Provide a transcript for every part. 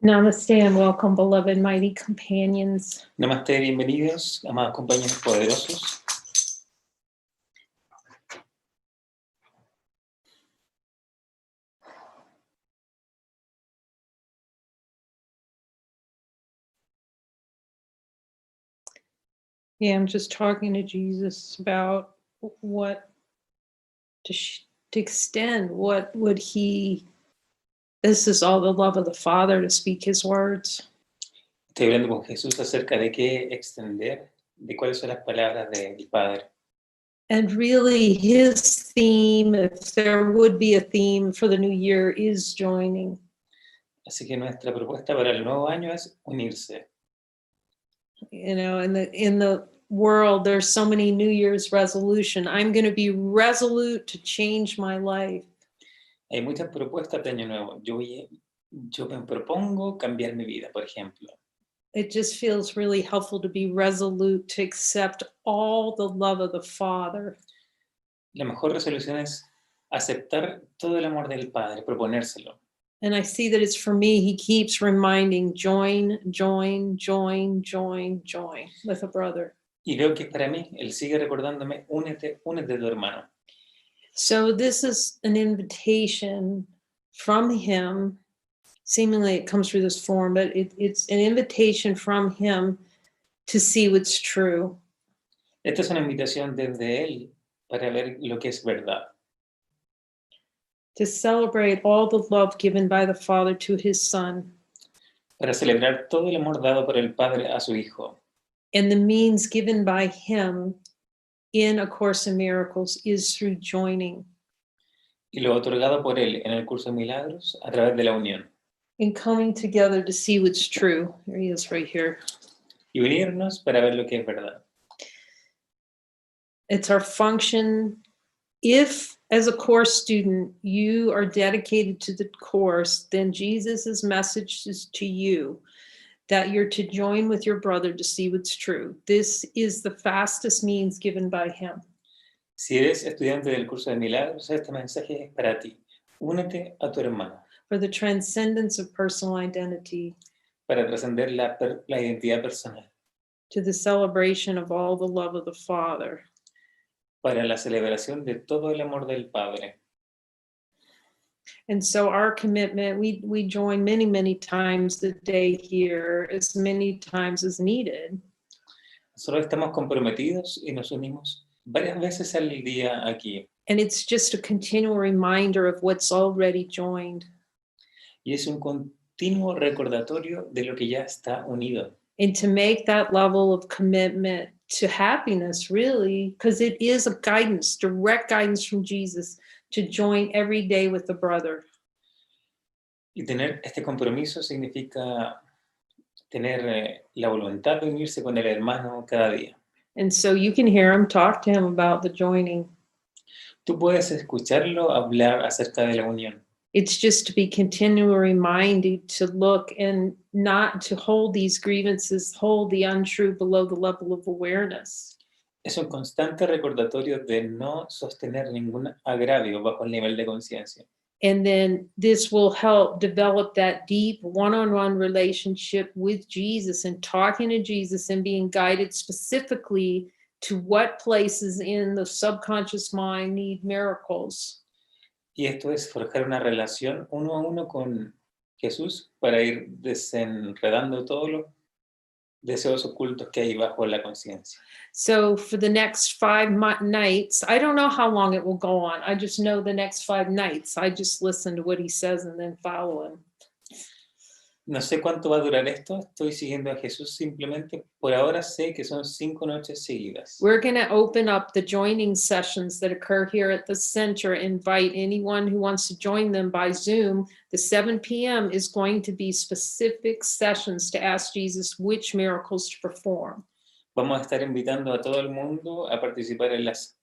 Namaste and welcome, beloved mighty companions. Namaste, bienvenidos, amados compañeros poderosos. Yeah, I'm just talking to Jesus about what to extend, what would he, this is all the love of the Father to speak his words. Estoy hablando con Jesús acerca de qué extender, de cuáles son las palabras del Padre. And really his theme, if there would be a theme for the new year, is joining. Así que nuestra propuesta para el nuevo año es unirse. You know, in the world, there's so many New Year's resolution. I'm going to be resolute to change my life. Hay muchas propuestas de año nuevo. Yo me propongo cambiar mi vida, por ejemplo. It just feels really helpful to be resolute, to accept all the love of the Father. La mejor resolución es aceptar todo el amor del Padre, proponérselo. And I see that it's for me, he keeps reminding, join, join, join, join, join with a brother. Y veo que es para mí, Él sigue recordándome, únete, únete a tu hermano. So this is an invitation from him. Seemingly it comes through this form, but it's an invitation from him to see what's true. Esta es una invitación desde Él para ver lo que es verdad. To celebrate all the love given by the Father to his Son. Para celebrar todo el amor dado por el Padre a su Hijo. And the means given by him in A Course in Miracles is through joining. Y lo otorgado por Él en el curso de milagros a través de la unión. In coming together to see what's true. There he is right here. Y unirnos para ver lo que es verdad. It's our function. If, as a course student, you are dedicated to the course, then Jesus's message is to you that you're to join with your brother to see what's true. This is the fastest means given by him. Si eres estudiante del curso de milagros, este mensaje es para ti. Únete a tu hermano. For the transcendence of personal identity. Para trascender la identidad personal. To the celebration of all the love of the Father. Para la celebración de todo el amor del Padre. And so our commitment, we join many, many times a day here, as many times as needed. Nosotros estamos comprometidos y nos unimos varias veces al día aquí. And it's just a continual reminder of what's already joined. Y es un continuo recordatorio de lo que ya está unido. And to make that level of commitment to happiness, really, because it is a guidance, direct guidance from Jesus, to join every day with the brother. Y tener este compromiso significa tener la voluntad de unirse con el hermano cada día. And so you can hear him talk to him about the joining. Tú puedes escucharlo hablar acerca de la unión. It's just to be continually reminded to look and not to hold these grievances, hold the untrue below the level of awareness. Es un constante recordatorio de no sostener ningún agravio bajo el nivel de conciencia. And then this will help develop that deep one-on-one relationship with Jesus and talking to Jesus and being guided specifically to what places in the subconscious mind need miracles. Y esto es forjar una relación uno a uno con Jesús para ir desenredando todos los deseos ocultos que hay bajo la conciencia. So for the next 5 nights, I don't know how long it will go on. I just know the next 5 nights. I just listen to what he says and then follow him. No sé cuánto va a durar esto. Estoy siguiendo a Jesús simplemente. Por ahora sé que son 5 noches seguidas. We're going to open up the joining sessions that occur here at the center. Invite anyone who wants to join them by Zoom. The 7 p.m. is going to be specific sessions to ask Jesus which miracles to perform. Vamos a estar invitando a todo el mundo a participar en los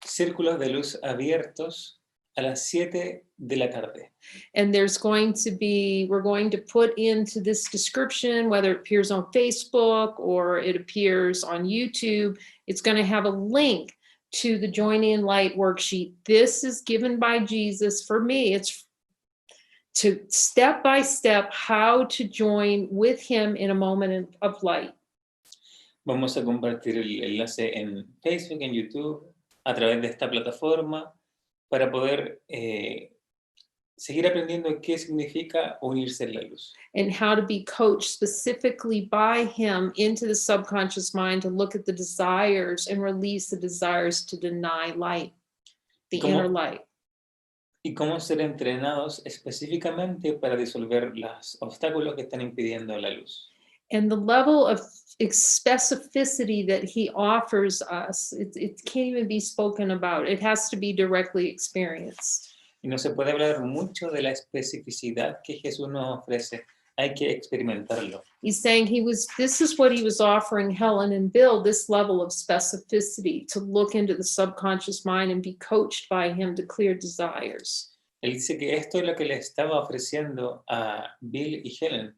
círculos de luz abiertos a las 7 de la tarde. And there's going to be, we're going to put into this description, whether it appears on Facebook or it appears on YouTube, it's going to have a link to the Joining in Light worksheet. This is given by Jesus for me. It's to step by step how to join with him in a moment of light. Vamos a compartir el enlace en Facebook, en YouTube, a través de esta plataforma, para poder seguir aprendiendo qué significa unirse en la luz. And how to be coached specifically by him into the subconscious mind to look at the desires and release the desires to deny light, the ¿Cómo? inner light. Y cómo ser entrenados específicamente para disolver los obstáculos que están impidiendo la luz. And the level of specificity that he offers us, it can't even be spoken about. It has to be directly experienced. Y no se puede hablar mucho de la especificidad que Jesús nos ofrece. Hay que experimentarlo. He's saying this is what he was offering Helen and Bill, this level of specificity, to look into the subconscious mind and be coached by him to clear desires. Él dice que esto es lo que le estaba ofreciendo a Bill y Helen,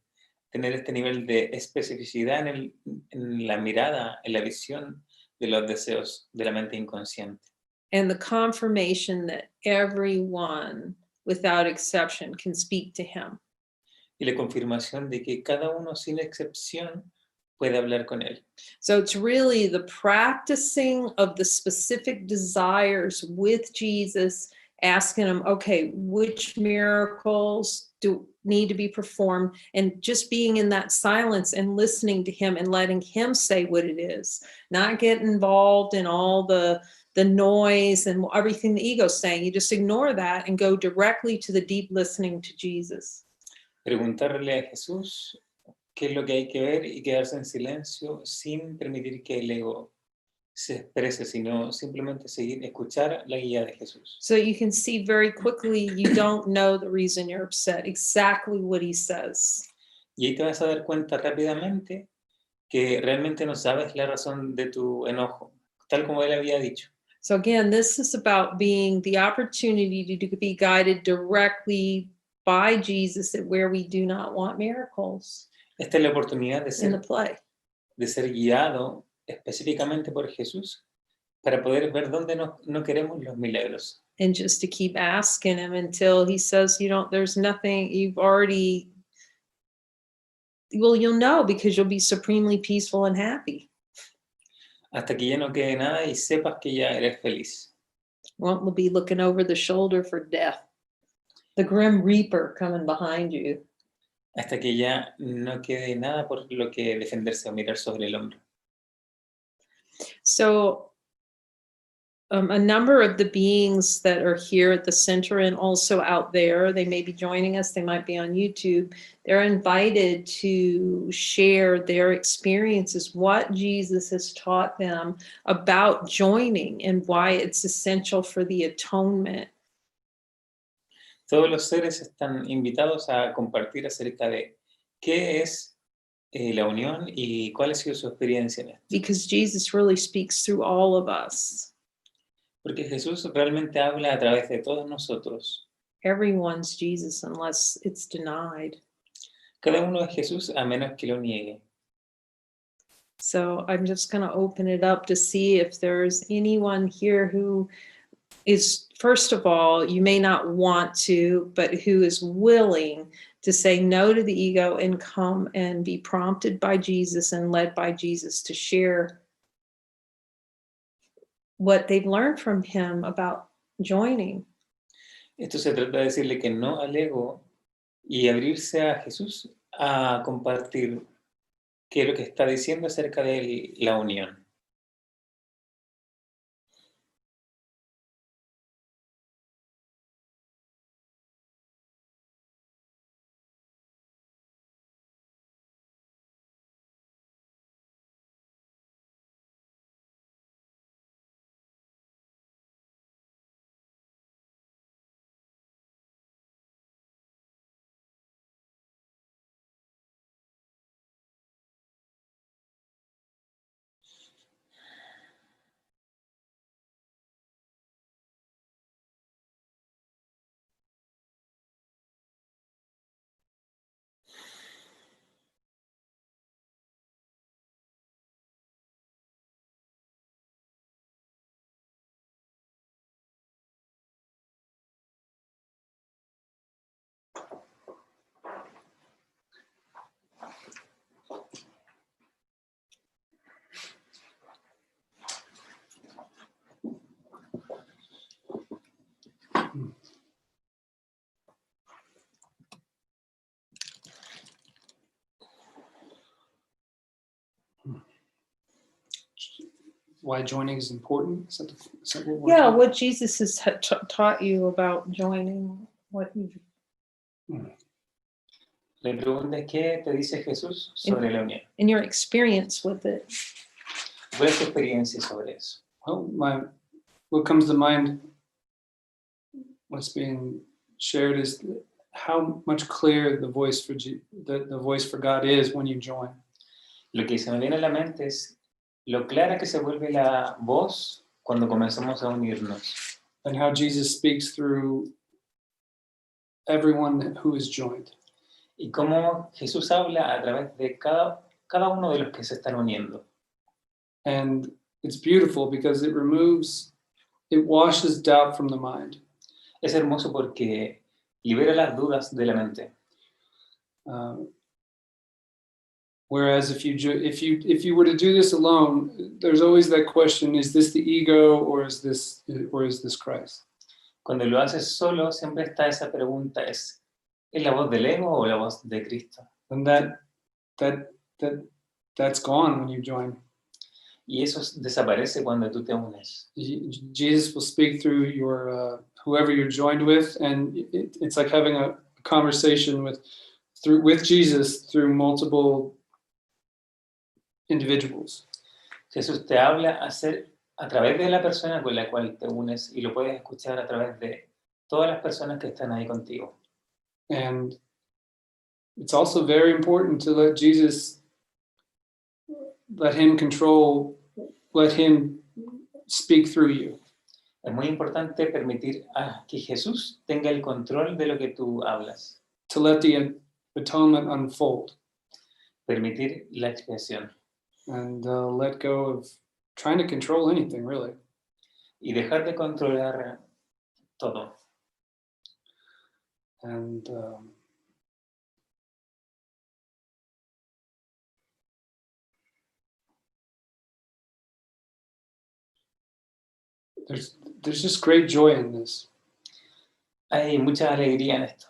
tener este nivel de especificidad en la mirada, en la visión de los deseos de la mente inconsciente. And the confirmation that everyone, without exception, can speak to him. Y la confirmación de que cada uno sin excepción puede hablar con él. So it's really the practicing of the specific desires with Jesus, asking him, okay, which miracles do need to be performed, and just being in that silence and listening to him and letting him say what it is, not get involved in all the noise and everything the ego's saying. You just ignore that and go directly to the deep listening to Jesus. Preguntarle a Jesús qué es lo que hay que ver y quedarse en silencio sin permitir que el ego se exprese, sino simplemente escuchar la guía de Jesús. So you can see very quickly you don't know the reason you're upset, exactly what he says. Y ahí te vas a dar cuenta rápidamente que realmente no sabes la razón de tu enojo, tal como él había dicho. So again, this is about being the opportunity to be guided directly by Jesus at where we do not want miracles Esta es la oportunidad in the play. de ser guiado específicamente por Jesús para poder ver dónde no queremos los milagros. And just to keep asking him until he says, there's nothing, you'll know, because you'll be supremely peaceful and happy. Hasta que ya no quede nada y sepas que ya eres feliz. Won't be looking over the shoulder for death, the grim reaper coming behind you. Hasta que ya no quede nada por lo que defenderse o mirar sobre el hombro. So a number of the beings that are here at the center and also out there, they may be joining us, they might be on YouTube, they're invited to share their experiences, what Jesus has taught them about joining and why it's essential for the atonement. Todos los seres están invitados a compartir acerca de qué es la unión y cuál ha sido su experiencia en esto. Because Jesus really speaks through all of us. Porque Jesús realmente habla a través de todos nosotros. Everyone's Jesus unless it's denied. Cada uno es Jesús a menos que lo niegue. So I'm just going to open it up to see if there's anyone here who is, first of all, you may not want to, but who is willing to say no to the ego and come and be prompted by Jesus and led by Jesus to share what they've learned from him about joining. Esto se trata de decirle que no al ego y abrirse a Jesús a compartir qué es lo que está diciendo acerca de la unión. why joining is important. Is that what we're Yeah, talking? what Jesus has taught you about joining, what you've La pregunta es, ¿qué te dice Jesús sobre la unión? in your experience with it. ¿Cuál es tu experiencia sobre eso? Well, what comes to mind, what's being shared is how much clearer the voice for the voice for God is when you join. Lo que se me viene a la mente es lo clara que se vuelve la voz cuando comenzamos a unirnos. And how Jesus speaks through everyone who is joined. Y cómo Jesús habla a través de cada uno de los que se están uniendo. And it's beautiful because it washes doubt from the mind. Es hermoso porque libera las dudas de la mente. Whereas if you were to do this alone, there's always that question: is this the ego or is this Christ? Cuando lo haces solo, siempre está esa pregunta: ¿es la voz del ego o la voz de Cristo? And that's gone when you join. Y eso desaparece cuando tú te unes. Jesus will speak through your whoever you're joined with, and it's like having a conversation with Jesus through multiple individuals. Jesús te habla a través de la persona con la cual te unes, y lo puedes escuchar a través de todas las personas que están ahí contigo. And it's also very important to let him speak through you. Es muy importante permitir a que Jesús tenga el control de lo que tú hablas. To let the atonement unfold. Permitir la expiación. And let go of trying to control anything, really. Y dejar de controlar todo. And there's just great joy in this. Hay mucha alegría en esto.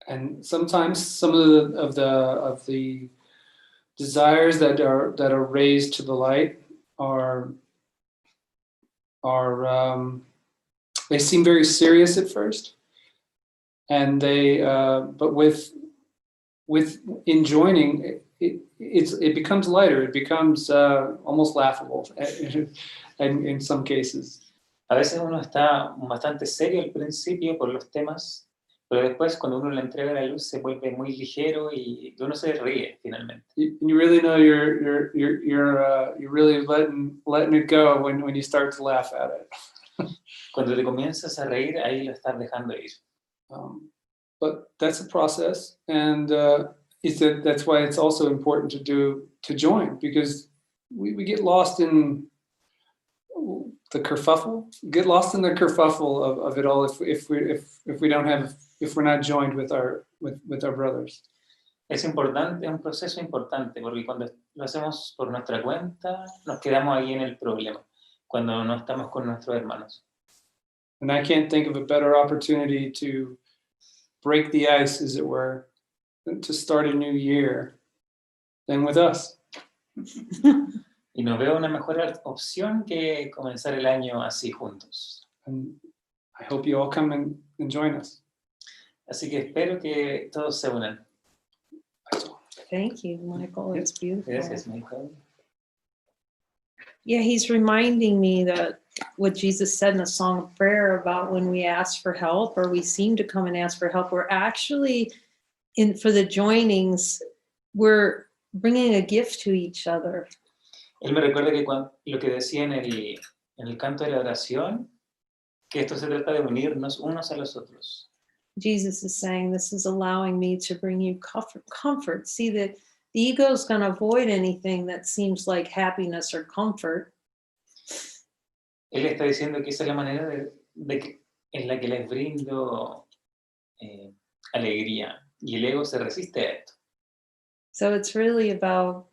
And sometimes some of the desires that are raised to the light are they seem very serious at first, and but with in joining it becomes lighter. It becomes almost laughable, in some cases. A veces uno está bastante serio al principio por los temas, pero después cuando uno le entrega la luz se vuelve muy ligero y uno se ríe finalmente. You really know you're really letting it go when you start to laugh at it. Cuando te comienzas a reír, ahí lo estás dejando ir. But that's a process, and that's why it's also important to join, because we get lost in the kerfuffle. Get lost in the kerfuffle of it all if we're not joined with our brothers. Es importante, es un proceso importante, porque cuando lo hacemos por nuestra cuenta, nos quedamos ahí en el problema, cuando no estamos con nuestros hermanos. And I can't think of a better opportunity to break the ice, as it were, to start a new year than with us. Y no veo una mejor opción que comenzar el año así juntos. And I hope you all come and join us. Así que espero que todos se unan. Thank you, Michael. It's beautiful. Gracias, Michael. Yeah, he's reminding me that what Jesus said in the Song of Prayer about when we ask for help, or we seem to come and ask for help, we're actually for the joinings, we're bringing a gift to each other. Él me recuerda que lo que decía en el canto de la oración, que esto se trata de unirnos unos a los otros. Jesus is saying, this is allowing me to bring you comfort. See that the ego is going to avoid anything that seems like happiness or comfort. Él está diciendo que esa es la manera en la que les brindo alegría, y el ego se resiste a esto. So it's really about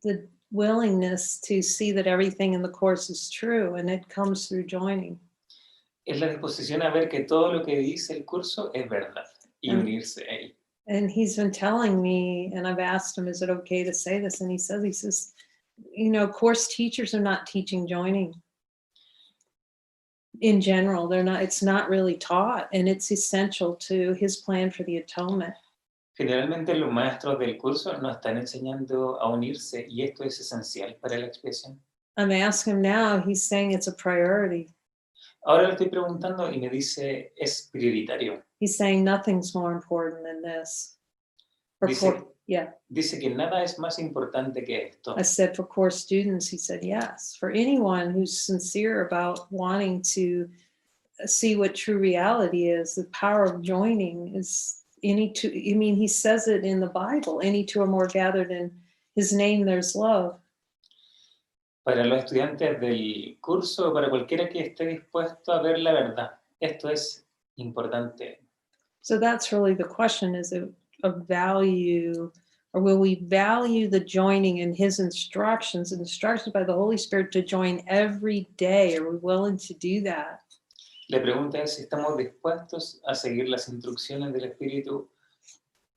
the willingness to see that everything in the Course is true, and it comes through joining. es la disposición a ver que todo lo que dice el curso es verdad y unirse a él. And he's been telling me, and I've asked him, is it okay to say this? And he says, you know, course teachers are not teaching joining. In general, it's not really taught, and it's essential to his plan for the atonement. Generalmente los maestros del curso no están enseñando a unirse y esto es esencial para la expiación. I'm asking him now, he's saying it's a priority. Ahora le estoy preguntando y me dice, es prioritario. He's saying nothing's more important than this. Dice que nada es más importante que esto. I said, for course students, he said, yes. For anyone who's sincere about wanting to see what true reality is, the power of joining is he says it in the Bible, any two or more gathered in his name, there's love. Para los estudiantes del curso, para cualquiera que esté dispuesto a ver la verdad, esto es importante. So that's really the question, is it of value, or will we value the joining in his instructions by the Holy Spirit to join every day? Are we willing to do that? La pregunta es si estamos dispuestos a seguir las instrucciones del Espíritu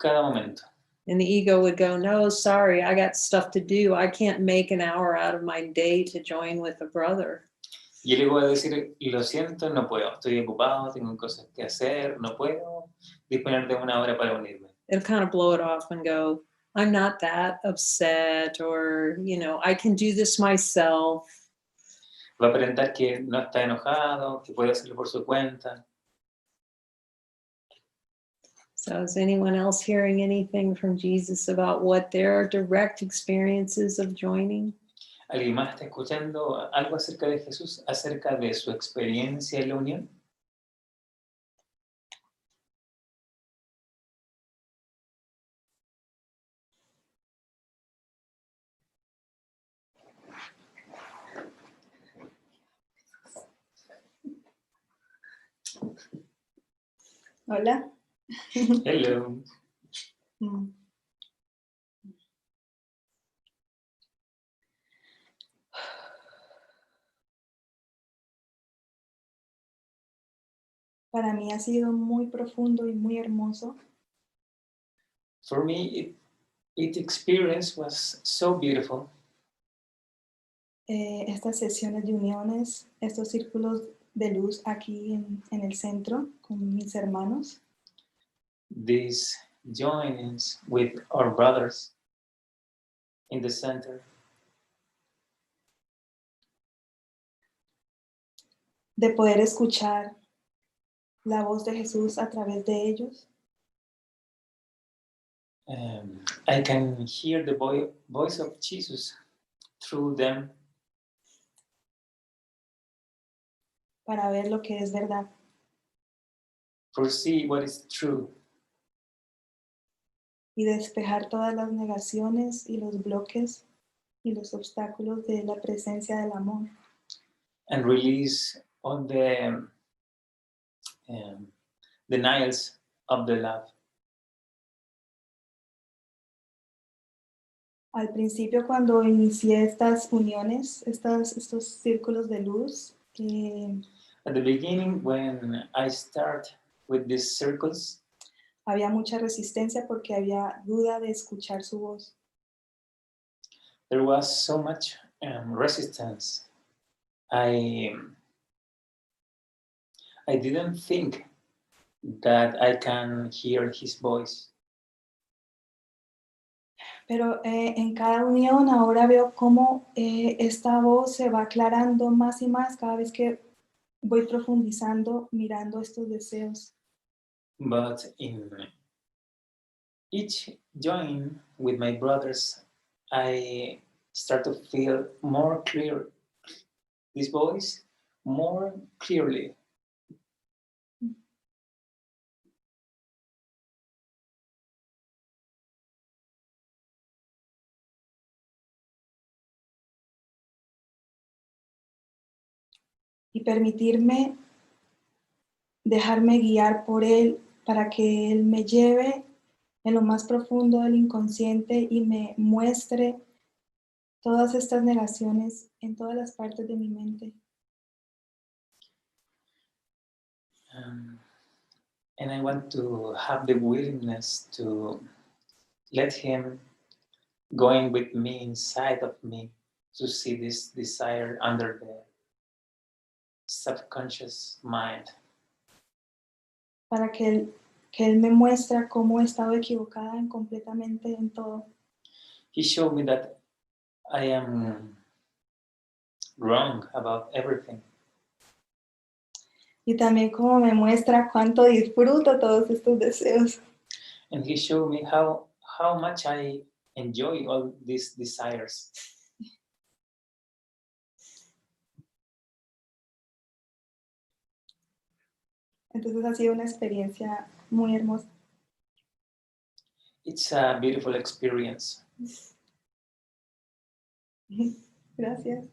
cada momento. And the ego would go, no, sorry, I got stuff to do. I can't make an hour out of my day to join with a brother. Y el ego va a decir, lo siento, no puedo, estoy ocupado, tengo cosas que hacer, no puedo disponer de una hora para unirme. It'll kind of blow it off and go, I'm not that upset, or, you know, I can do this myself. Va a aparentar que no está enojado, que puede hacerlo por su cuenta. So is anyone else hearing anything from Jesus about what their direct experiences of joining? ¿Alguien más está escuchando algo acerca de Jesús, acerca de su experiencia en la unión? Hola. Hello. Para mí ha sido muy profundo y muy hermoso. For me, each experience was so beautiful. Estas sesiones de uniones, estos círculos de luz aquí en el centro con mis hermanos. These joinings with our brothers in the center. De poder escuchar la voz de Jesús a través de ellos. I can hear the voice of Jesus through them. Para ver lo que es verdad. Foresee what is true. Y despejar todas las negaciones y los bloques y los obstáculos de la presencia del amor. And release all the denials of the love. Al principio, cuando inicié estas uniones, estos círculos de luz, At the beginning, when I start with these circles, había mucha resistencia porque había duda de escuchar su voz. there was so much resistance. I didn't think that I can hear his voice. Pero en cada unión ahora veo cómo esta voz se va aclarando más y más cada vez que voy profundizando, mirando estos deseos. But in each join with my brothers, I start to feel more clear this voice more clearly. Y permitirme dejarme guiar por él para que él me lleve en lo más profundo del inconsciente y me muestre todas estas negaciones en todas las partes de mi mente. And I want to have the willingness to let him going with me inside of me to see this desire under the subconscious mind. Para que él me muestra cómo he estado equivocada completamente en todo. He showed me that I am wrong about everything. Y también cómo me muestra cuánto disfruto todos estos deseos. And he showed me how much I enjoy all these desires. Entonces ha sido una experiencia muy hermosa. It's a beautiful experience. Gracias.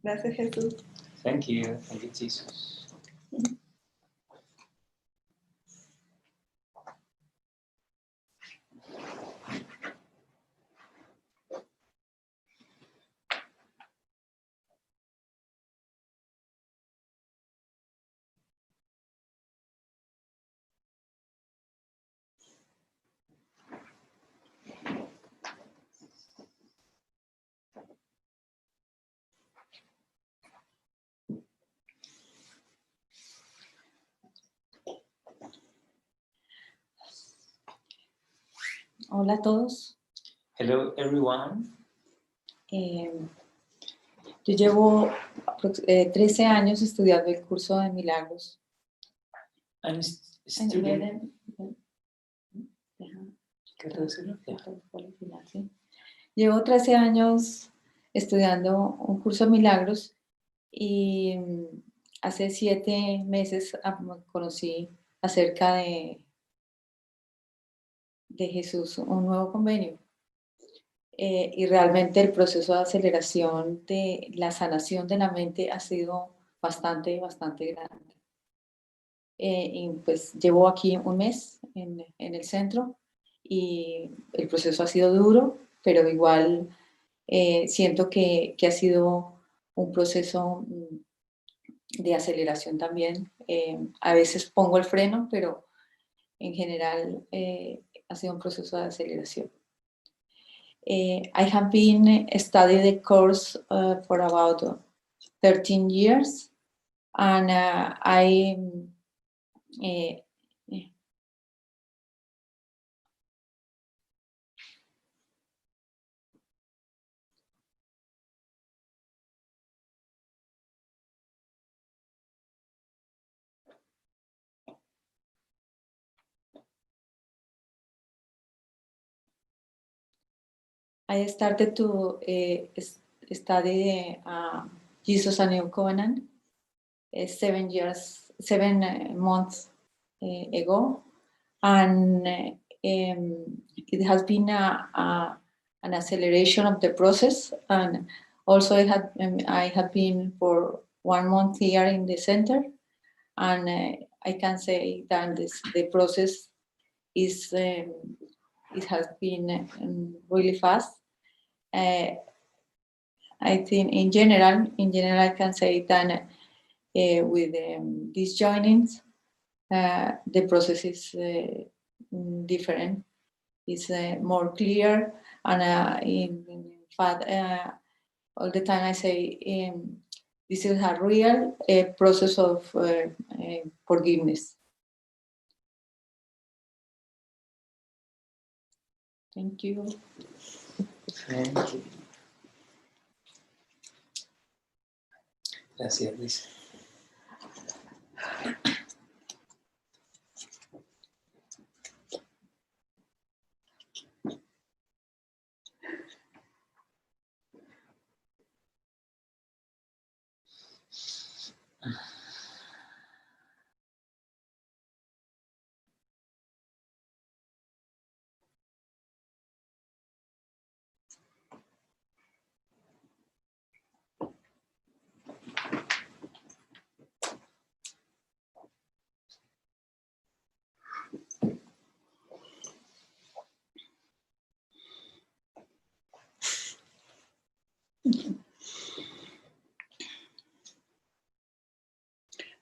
Gracias, Jesús. Thank you, Jesus. Hola a todos. Hello, everyone. Yo llevo 13 años estudiando el curso de milagros. I'm student. Llevo 13 años estudiando un curso de milagros y hace 7 meses conocí acerca de Jesús, un nuevo convenio. Y realmente el proceso de aceleración de la sanación de la mente ha sido bastante grande. Y pues llevo aquí un mes en el centro y el proceso ha sido duro, pero igual siento que ha sido un proceso de aceleración también. A veces pongo el freno, pero en general ha sido un proceso de aceleración. I have been studying the course for about 13 years, and I started to study Jesus and New Covenant 7 months ago, and it has been an acceleration of the process. And also I have been for 1 month here in the center, and I can say that the process is it has been really fast. I think in general I can say that with these joinings, the process is different. It's more clear, and in fact, all the time I say this is a real process of forgiveness. Thank you. Thank you. Gracias, Luis.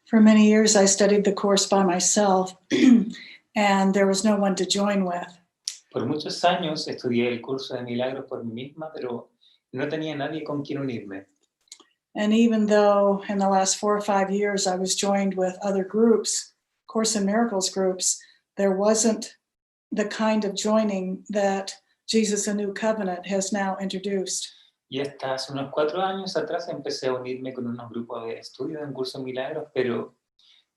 For many years, I studied the course by myself, and there was no one to join with. Por muchos años estudié el curso de milagros por mí misma, pero no tenía nadie con quien unirme. And even though in the last 4 or 5 years I was joined with other groups, Course in Miracles groups, there wasn't the kind of joining that Jesus, a New Covenant, has now introduced. Y hasta hace unos 4 años atrás empecé a unirme con unos grupos de estudio en curso de milagros, pero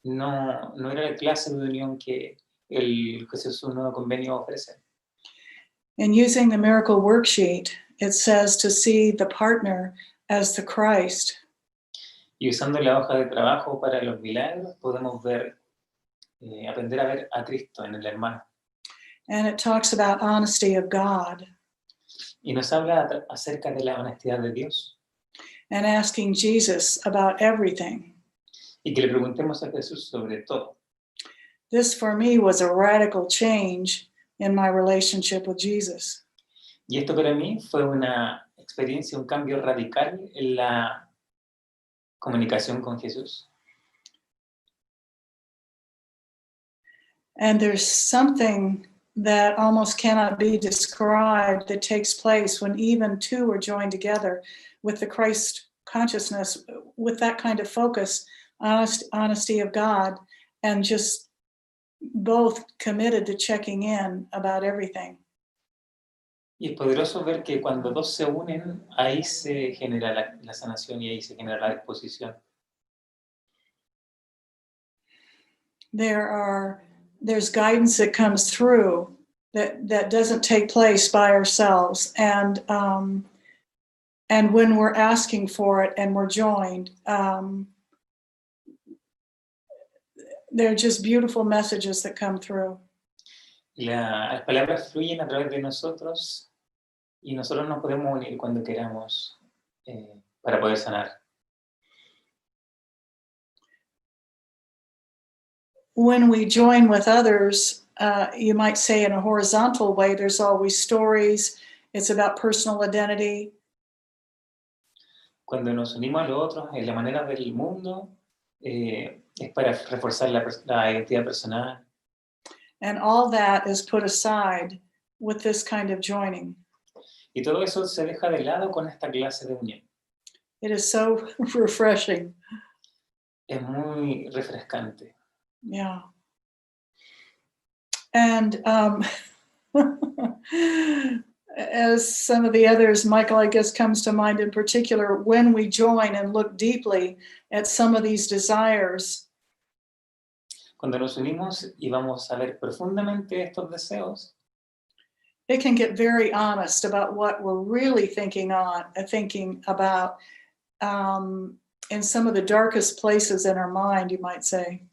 no era la clase de unión que el Jesús un nuevo convenio ofrece. In using the miracle worksheet, it says to see the partner as the Christ. Y usando la hoja de trabajo para los milagros, podemos ver, aprender a ver a Cristo en el hermano. And it talks about honesty of God Y nos habla acerca de la honestidad de Dios. and asking Jesus about everything. Y que le preguntemos a Jesús sobre todo. This for me was a radical change in my relationship with Jesus. Y esto para mí fue una experiencia, un cambio radical en la comunicación con Jesús. And there's something that almost cannot be described that takes place when even two are joined together with the Christ consciousness, with that kind of focus, honesty of God, and just both committed to checking in about everything. Y es poderoso ver que cuando dos se unen, ahí se genera la sanación y ahí se genera la disposición. There's guidance that comes through that doesn't take place by ourselves, and when we're asking for it and we're joined, they're just beautiful messages that come through. Las palabras fluyen a través de nosotros y nosotros nos podemos unir cuando queramos para poder sanar. When we join with others, you might say in a horizontal way, there's always stories. It's about personal identity. Cuando nos unimos a los otros en la manera del mundo, es para reforzar la identidad personal. And all that is put aside with this kind of joining. Y todo eso se deja de lado con esta clase de unión. It is so refreshing. Es muy refrescante. Yeah. And as some of the others, Michael, I guess, comes to mind in particular, when we join and look deeply at some of these desires, Cuando nos unimos y vamos a ver profundamente estos deseos, it can get very honest about what we're really thinking about in some of the darkest places in our mind, you might say.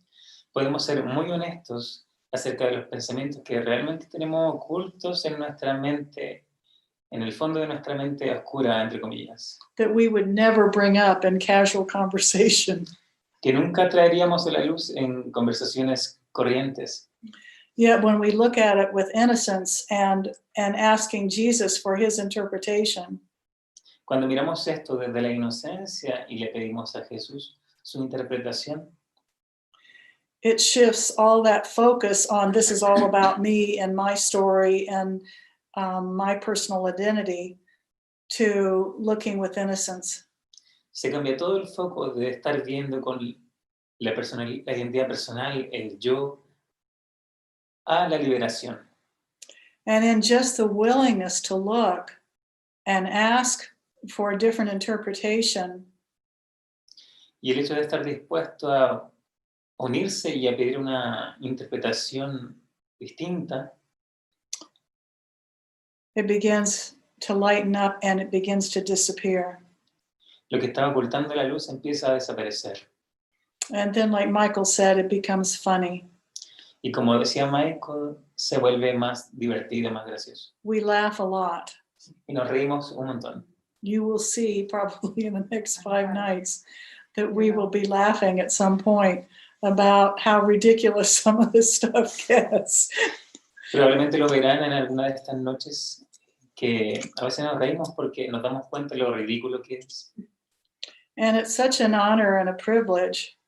podemos ser muy honestos acerca de los pensamientos que realmente tenemos ocultos en nuestra mente, en el fondo de nuestra mente oscura, entre comillas, That we would never bring up in casual conversation. que nunca traeríamos a la luz en conversaciones corrientes. Yet when we look at it with innocence and asking Jesus for his interpretation, Cuando miramos esto desde la inocencia y le pedimos a Jesús su interpretación, it shifts all that focus on this is all about me and my story and my personal identity to looking with innocence. se cambia todo el foco de estar viendo con la identidad personal, el yo, a la liberación. And in just the willingness to look and ask for a different interpretation, Y el hecho de estar dispuesto a unirse y a pedir una interpretación distinta, it begins to lighten up and it begins to disappear. lo que estaba ocultando la luz empieza a desaparecer. And then, like Michael said, it becomes funny. Y como decía Michael, se vuelve más divertido, más gracioso. We laugh a lot. Y nos reímos un montón. You will see probably in the next 5 nights that we will be laughing at some point about how ridiculous some of this stuff gets. Probablemente lo verán en alguna de estas noches que a veces nos reímos porque nos damos cuenta de lo ridículo que es. And it's such an honor and a privilege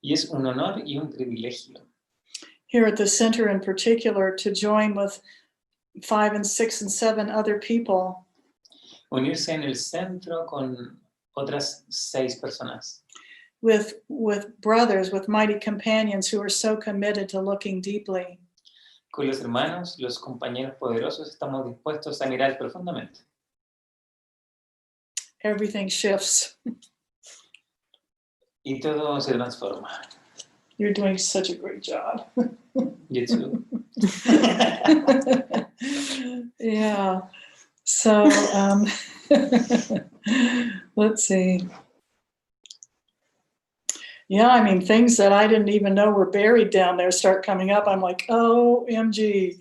Y es un honor y un privilegio. Here at the center in particular, to join with 5 and 6 and 7 other people Unirse en el centro con otras 6 personas. with brothers, with mighty companions who are so committed to looking deeply. Con los hermanos, los compañeros poderosos, estamos dispuestos a mirar profundamente. Everything shifts. Y todo se transforma. You're doing such a great job. You too. Yeah. So let's see. Yeah, I mean, things that I didn't even know were buried down there start coming up. I'm like, OMG,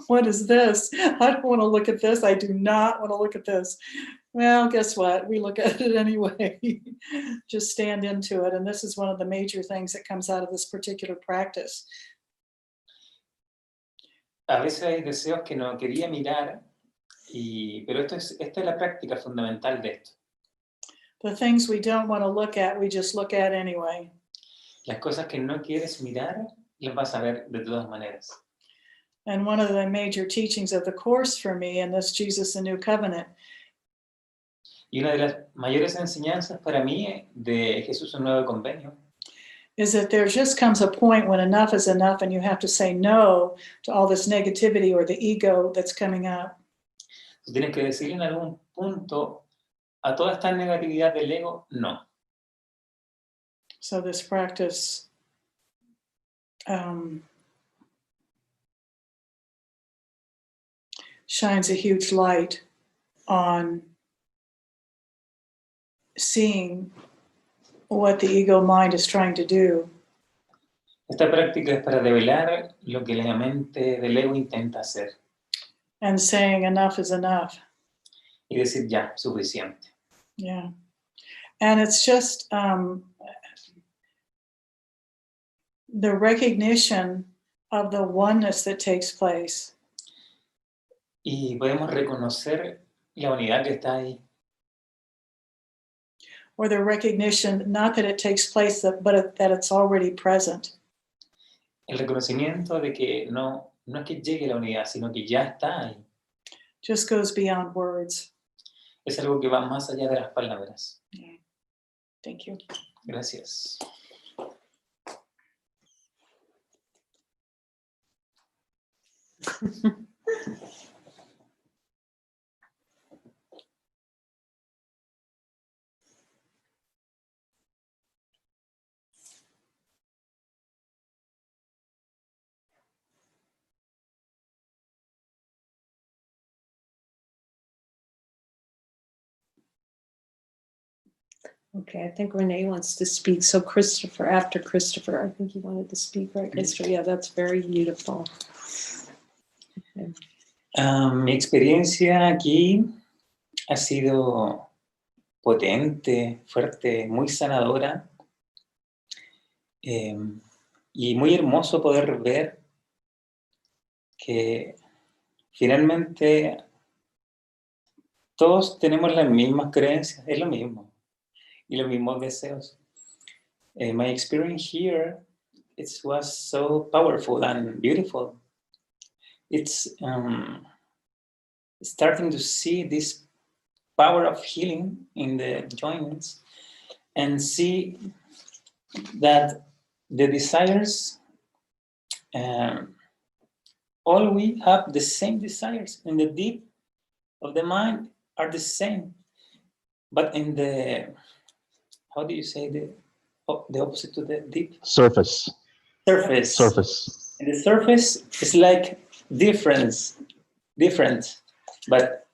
what is this? I don't want to look at this. I do not want to look at this. Well, guess what? We look at it anyway. Just stand into it. And this is one of the major things that comes out of this particular practice. A veces hay deseos que no quería mirar, pero esta es la práctica fundamental de esto. The things we don't want to look at, we just look at anyway. Las cosas que no quieres mirar, las vas a ver de todas maneras. And one of the major teachings of the Course for me in this Jesus, the New Covenant, Y una de las mayores enseñanzas para mí de Jesús, un nuevo convenio, is that there just comes a point when enough is enough and you have to say no to all this negativity or the ego that's coming up. tú tienes que decir en algún punto a toda esta negatividad del ego, no. So this practice shines a huge light on seeing what the ego mind is trying to do. Esta práctica es para develar lo que la mente del ego intenta hacer And saying enough is enough. y decir ya, suficiente. Yeah. And it's just the recognition of the oneness that takes place. Y podemos reconocer la unidad que está ahí. Or the recognition, not that it takes place, but that it's already present. El reconocimiento de que no es que llegue la unidad, sino que ya está ahí. Just goes beyond words. Es algo que va más allá de las palabras. Yeah. Thank you. Gracias. Okay, I think Renee wants to speak. So Christopher, after Christopher, I think you wanted to speak, right, Christopher? Yeah, that's very beautiful. Okay. Mi experiencia aquí ha sido potente, fuerte, muy sanadora. Y muy hermoso poder ver que finalmente todos tenemos las mismas creencias, es lo mismo, y los mismos deseos. My experience here, it was so powerful and beautiful. It's starting to see this power of healing in the joints and see that the desires, all we have the same desires in the deep of the mind are the same, but in the, how do you say the opposite to the deep? Surface. Surface. And the surface is like different, but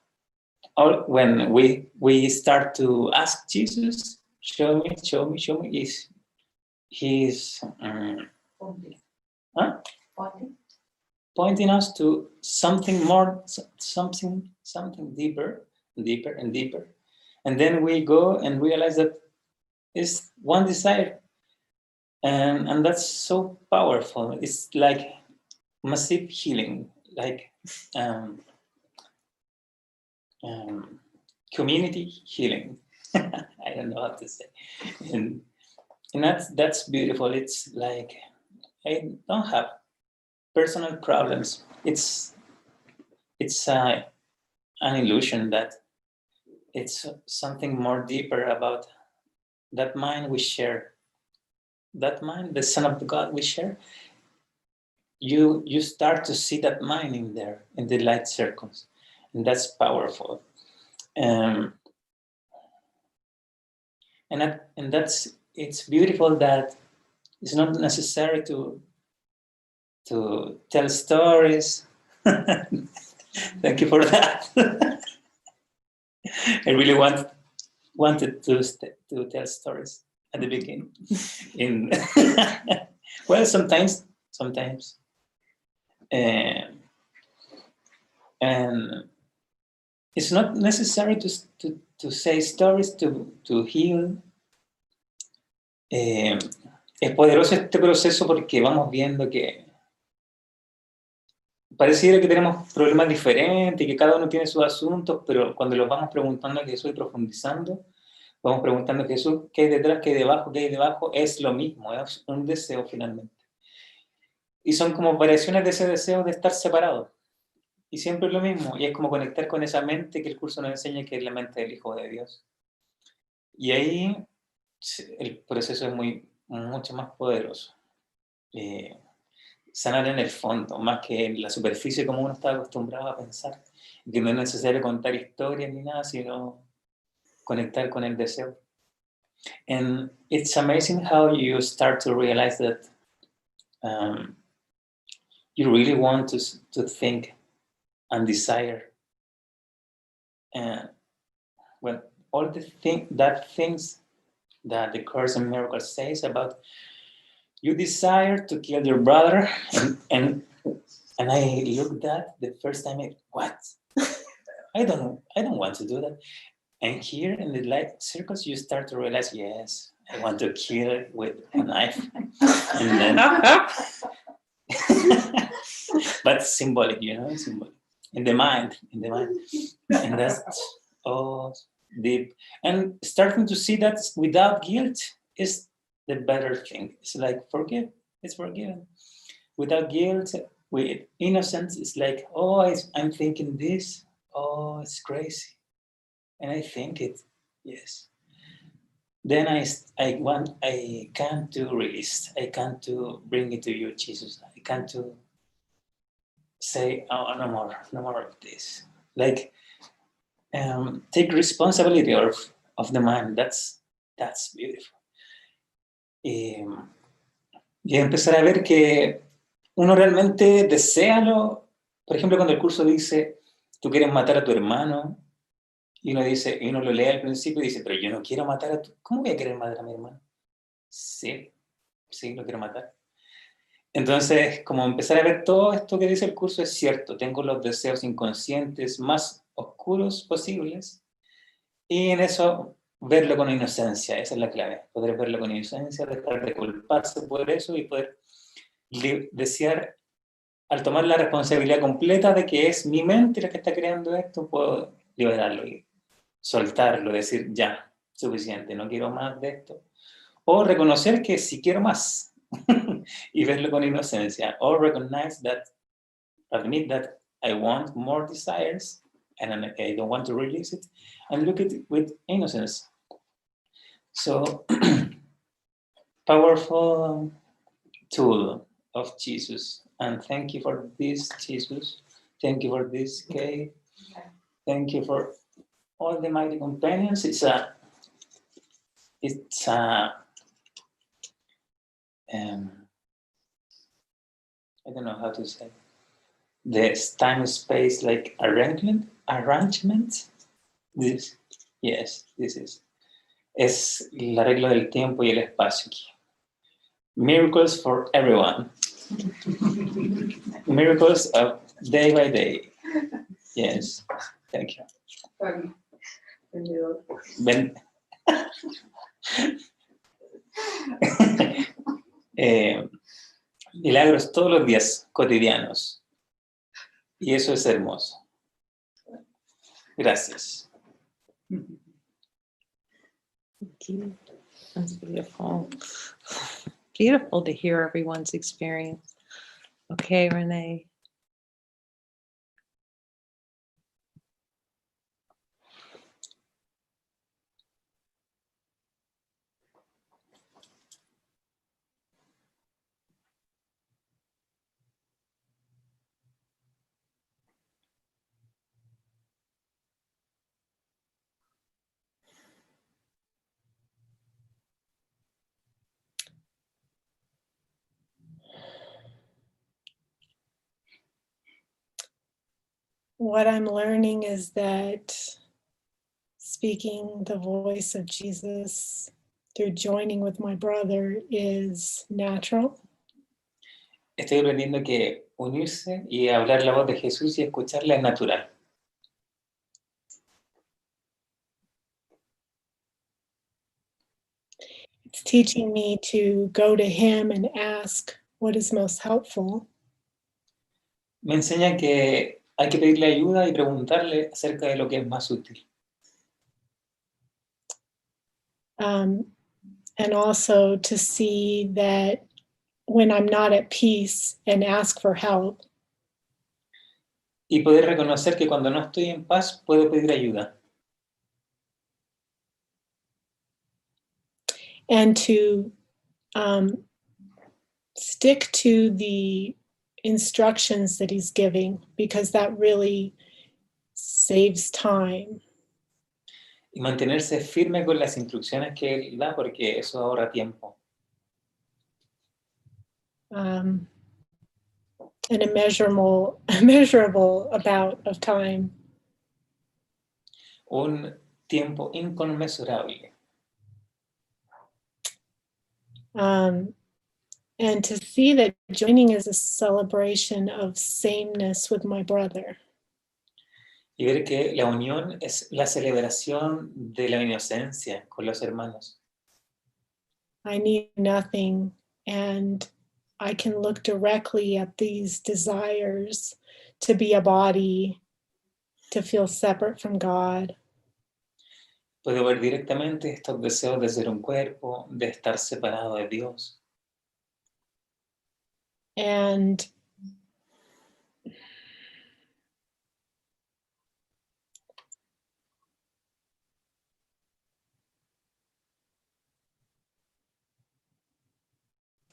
when we start to ask Jesus, show me, is he's pointing us to something more, something deeper, and then we go and realize that it's one desire, and that's so powerful. It's like massive healing, like community healing. I don't know how to say. And that's beautiful. It's like, I don't have personal problems. It's an illusion that it's something more deeper about that mind we share. That mind, the Son of God we share, you start to see that mind in there, in the light circles. And that's powerful. And it's beautiful that it's not necessary to tell stories. Thank you for that. I really wanted to tell stories at the beginning. Well, sometimes, and it's not necessary to say stories to heal. Es poderoso este proceso porque vamos viendo que pareciera que tenemos problemas diferentes y que cada uno tiene sus asuntos, pero cuando los vamos preguntando a Jesús y profundizando, vamos preguntando a Jesús qué hay detrás, qué hay debajo, es lo mismo, es un deseo finalmente. Y son como variaciones de ese deseo de estar separados. Y siempre es lo mismo, y es como conectar con esa mente que el curso nos enseña que es la mente del Hijo de Dios. Y ahí el proceso es mucho más poderoso. Sanar en el fondo, más que en la superficie como uno está acostumbrado a pensar. Que no es necesario contar historias ni nada, sino conectar con el deseo. And it's amazing how you start to realize that you really want to think and desire. And when all the things that the Course in Miracles says about you desire to kill your brother, and I looked at the first time, what? I don't want to do that. And here in the light circles, you start to realize, yes, I want to kill it with a knife. And then, but symbolic, symbolic. In the mind. And that's deep. And starting to see that without guilt is the better thing. It's like forgive, it's forgiven. Without guilt, with innocence, it's like, I'm thinking this, it's crazy. And I think it, yes. Then I can't to release. I can't to bring it to you, Jesus. I can't to say, no more of this. Like, take responsibility of the mind. That's beautiful. Y empezar a ver que uno realmente desea por ejemplo, cuando el curso dice, tú quieres matar a tu hermano, y uno lo lee al principio y dice, pero yo no quiero matar a ¿cómo voy a querer matar a mi hermano? Sí, lo quiero matar. Entonces, como empezar a ver todo esto que dice el curso es cierto, tengo los deseos inconscientes más oscuros posibles, y en eso verlo con inocencia, esa es la clave, poder verlo con inocencia, dejar de culparse por eso y poder desear, al tomar la responsabilidad completa de que es mi mente la que está creando esto, puedo liberarlo y soltarlo, decir ya, suficiente, no quiero más de esto. O reconocer que sí quiero más y verlo con inocencia. O admit that I want more desires and I don't want to release it, and look at it with innocence. So, powerful tool of Jesus. And thank you for this, Jesus. Thank you for this, Kay. Thank you for all the mighty companions. It's a I don't know how to say. This time-space like arrangement. This is. Es el arreglo del tiempo y el espacio aquí. Miracles for everyone. Miracles of day by day. Yes, thank you. Milagros todos los días, cotidianos. Y eso es hermoso. Gracias. Thank you. That's beautiful. Beautiful to hear everyone's experience. Okay, Renee. What I'm learning is that speaking the voice of Jesus through joining with my brother is natural. Estoy aprendiendo que unirse y hablar la voz de Jesús y escucharla es natural. It's teaching me to go to him and ask what is most helpful. Me enseña que hay que pedirle ayuda y preguntarle acerca de lo que es más útil. And also to see that when I'm not at peace and ask for help, Y poder reconocer que cuando no estoy en paz puedo pedir ayuda. and to stick to the instructions that he's giving, because that really saves time. Y mantenerse firme con las instrucciones que Él da porque eso ahorra tiempo. And a measurable amount of time. Un tiempo inconmensurable. And to see that joining is a celebration of sameness with my brother. Y ver que la unión es la celebración de la inocencia con los hermanos. I need nothing, and I can look directly at these desires to be a body, to feel separate from God. Puedo ver directamente estos deseos de ser un cuerpo, de estar separado de Dios. And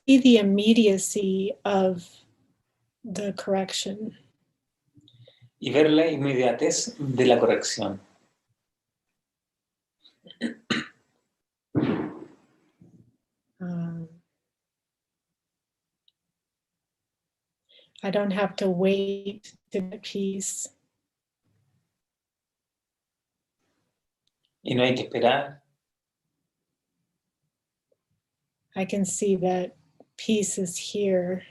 see the immediacy of the correction. Y ver la inmediatez de la corrección. I don't have to wait to get peace. Y no hay que esperar. I can see that peace is here,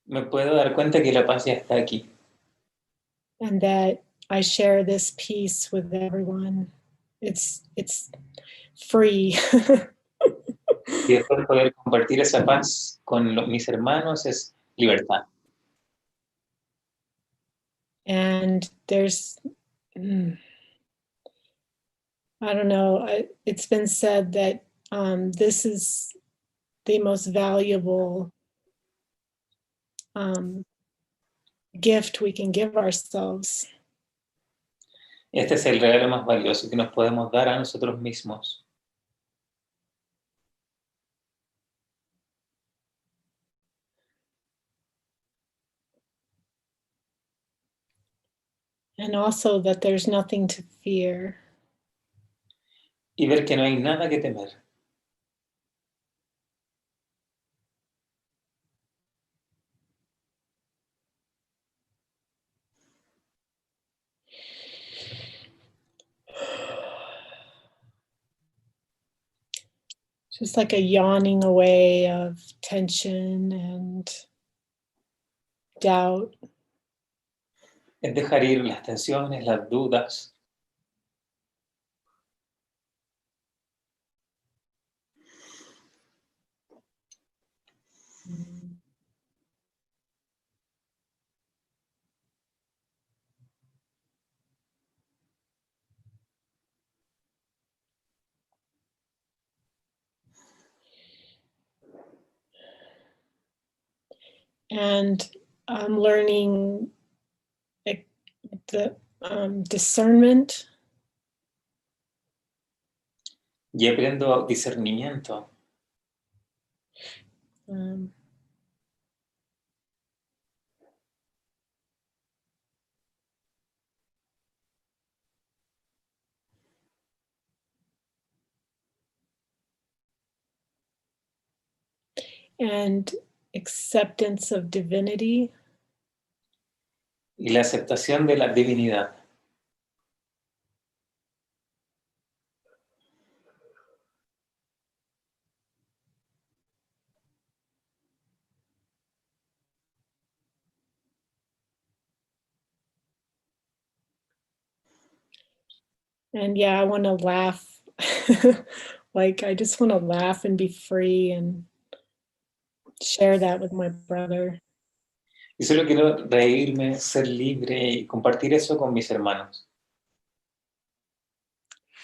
Me puedo dar cuenta que la paz ya está aquí. and that I share this peace with everyone. It's free. Y después poder compartir esa paz con mis hermanos es libertad. And there's, I don't know, it's been said that this is the most valuable gift we can give ourselves. Este es el regalo más valioso que nos podemos dar a nosotros mismos. And also that there's nothing to fear. Y ver que no hay nada que temer. Just like a yawning away of tension and doubt. Es dejar ir las tensiones, las dudas. And I'm learning the discernment. Y aprendo discernimiento. Um, and acceptance of divinity. Y la aceptación de la divinidad. And yeah, I want to laugh. Like, I just want to laugh and be free and share that with my brother. Y solo quiero reírme, ser libre y compartir eso con mis hermanos.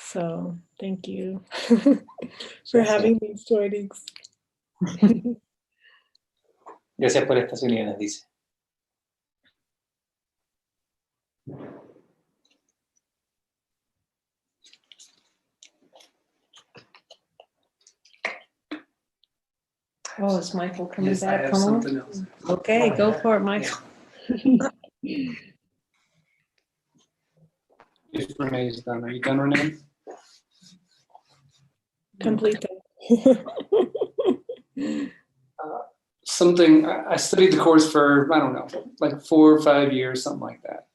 So thank you for having these joinings. Gracias por estas uniones, dice. Oh, is Michael coming Yes, I back have home? something else. Okay, go for it, Michael. If Renee's done. Are you done, Renee? Complete. Something, I studied the course for, I don't know, like 4 or 5 years, something like that.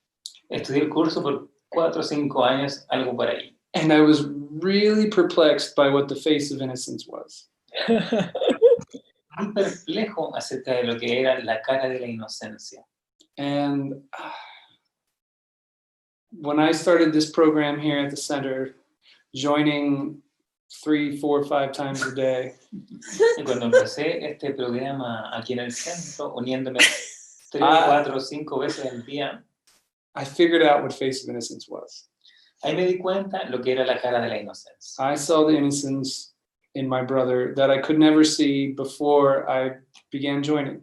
Estudié el curso por 4 o 5 años, algo por ahí. And I was really perplexed by what the face of innocence was. Muy perplejo acerca de lo que era la cara de la inocencia. And when I started this program here at the center, joining 3, 4, 5 times a day, Y cuando empecé este programa aquí en el centro, uniéndome 3, 4, 5 veces al día, I figured out what face of innocence was. ahí me di cuenta lo que era la cara de la inocencia. I saw the innocence in my brother that I could never see before I began joining.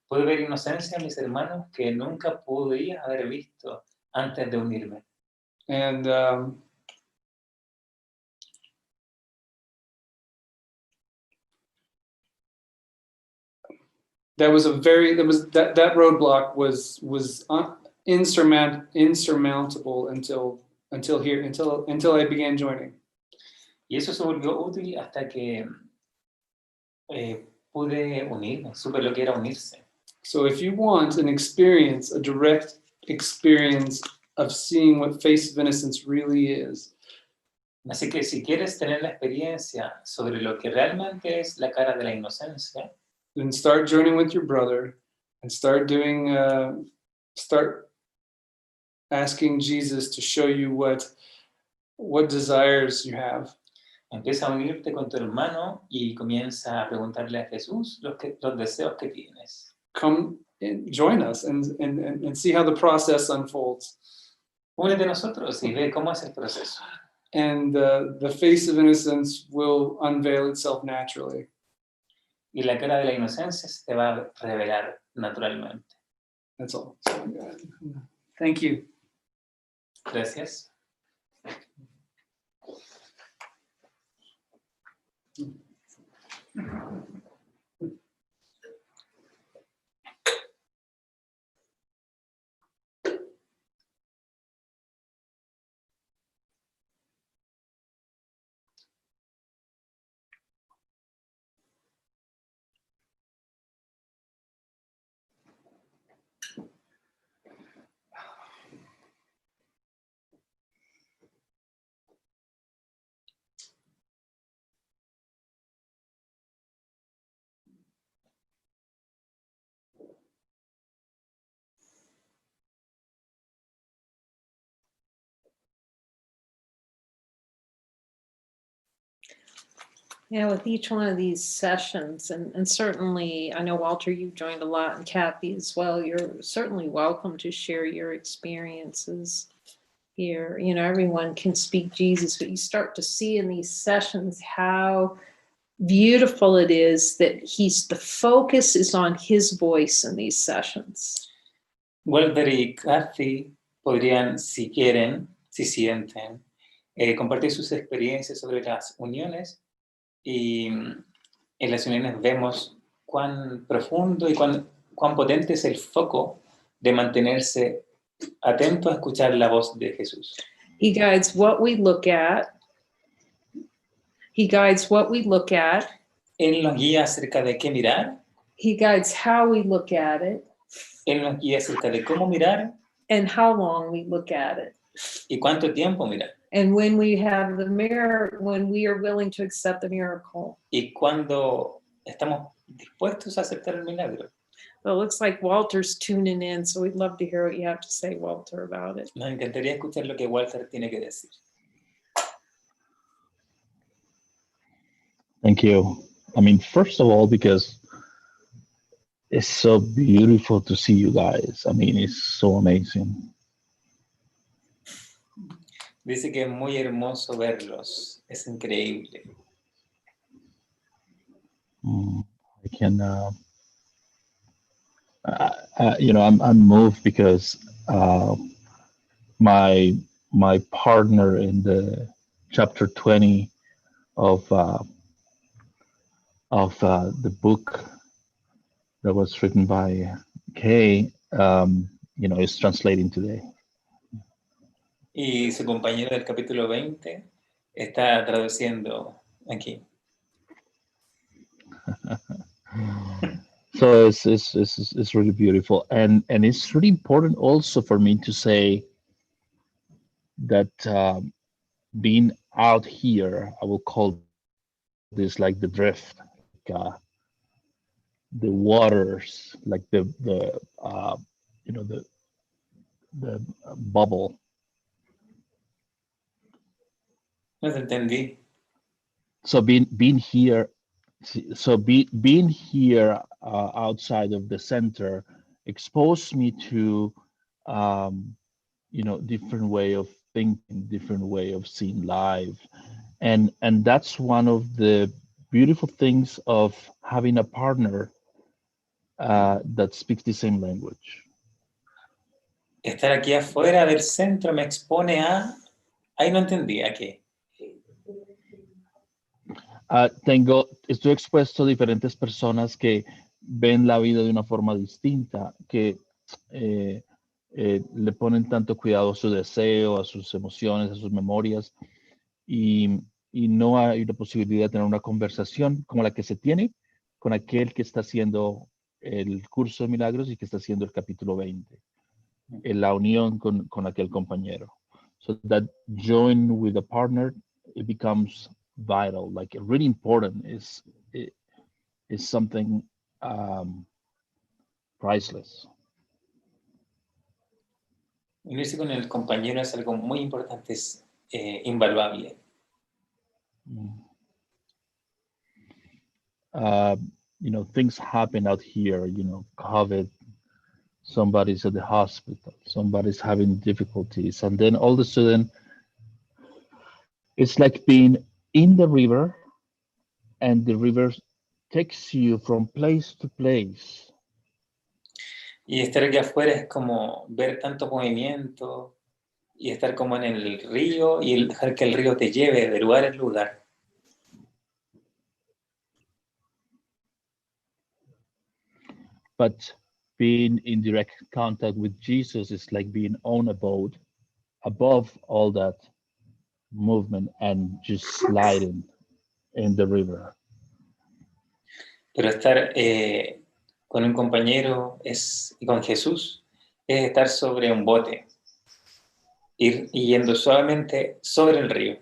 Pude ver inocencia en mis hermanos que nunca podía haber visto antes de unirme. And that roadblock was insurmountable until I began joining. Y eso se volvió útil hasta que pude unirme, supe lo que era unirse. So if you want an experience, a direct experience of seeing what face of innocence really is, Así que si quieres tener la experiencia sobre lo que realmente es la cara de la inocencia, then start joining with your brother and start asking Jesus to show you what desires you have. empieza a unirte con tu hermano y comienza a preguntarle a Jesús los deseos que tienes. Come and join us and see how the process unfolds. Únete a nosotros y ve cómo es el proceso. And the face of innocence will unveil itself naturally. Y la cara de la inocencia se te va a revelar naturalmente. That's all. Thank you. Gracias. Yeah, with each one of these sessions, and certainly, I know, Walter, you've joined a lot, and Kathy as well, you're certainly welcome to share your experiences here. You know, everyone can speak Jesus, but you start to see in these sessions how beautiful it is that the focus is on his voice in these sessions. Walter y Kathy podrían, si quieren, si sienten, compartir sus experiencias sobre las uniones, y en las uniones vemos cuán profundo y cuán potente es el foco de mantenerse atento a escuchar la voz de Jesús. He guides what we look at. He guides what we look at. Él nos guía acerca de qué mirar, He guides how we look at it Él nos guía acerca de cómo mirar and how long we look at it. y cuánto tiempo mirar. And when we have the mirror, when we are willing to accept the miracle. Y cuando estamos dispuestos a aceptar el milagro. Well, it looks like Walter's tuning in, so we'd love to hear what you have to say, Walter, about it. Nos encantaría escuchar lo que Walter tiene que decir. Thank you. I mean, first of all, because it's so beautiful to see you guys. I mean, it's so amazing. Dice que es muy hermoso verlos, es increíble. I can, you know, I'm moved because my partner in the chapter 20 of the book that was written by Kay, you know, is translating today. Y su compañero del capítulo 20 está traduciendo aquí. So it's really beautiful, and it's really important also for me to say that being out here, I will call this like the drift, like, the waters, like the you know, the bubble. No te entendí. So being here, so being here outside of the center exposed me to you know, different way of thinking, different way of seeing life, and that's one of the beautiful things of having a partner that speaks the same language. Estar aquí afuera del centro me expone a... Ahí no entendí, ¿a qué? Estoy expuesto a diferentes personas que ven la vida de una forma distinta, que le ponen tanto cuidado a su deseo, a sus emociones, a sus memorias, y no hay la posibilidad de tener una conversación como la que se tiene con aquel que está haciendo el curso de milagros y que está haciendo el capítulo 20, en la unión con aquel compañero. So that join with a partner, it becomes vital, like really important, is something priceless. Unirse con el compañero es algo muy importante, es invaluable. You know, things happen out here, you know, COVID, somebody's at the hospital, somebody's having difficulties, and then all of a sudden, it's like being in the river, and the river takes you from place to place. Y estar aquí afuera es como ver tanto movimiento y estar como en el río y dejar que el río te lleve de lugar en lugar. But being in direct contact with Jesus is like being on a boat above all that movement and just sliding in the river. Pero estar con un compañero y con Jesús es estar sobre un bote, ir yendo suavemente sobre el río.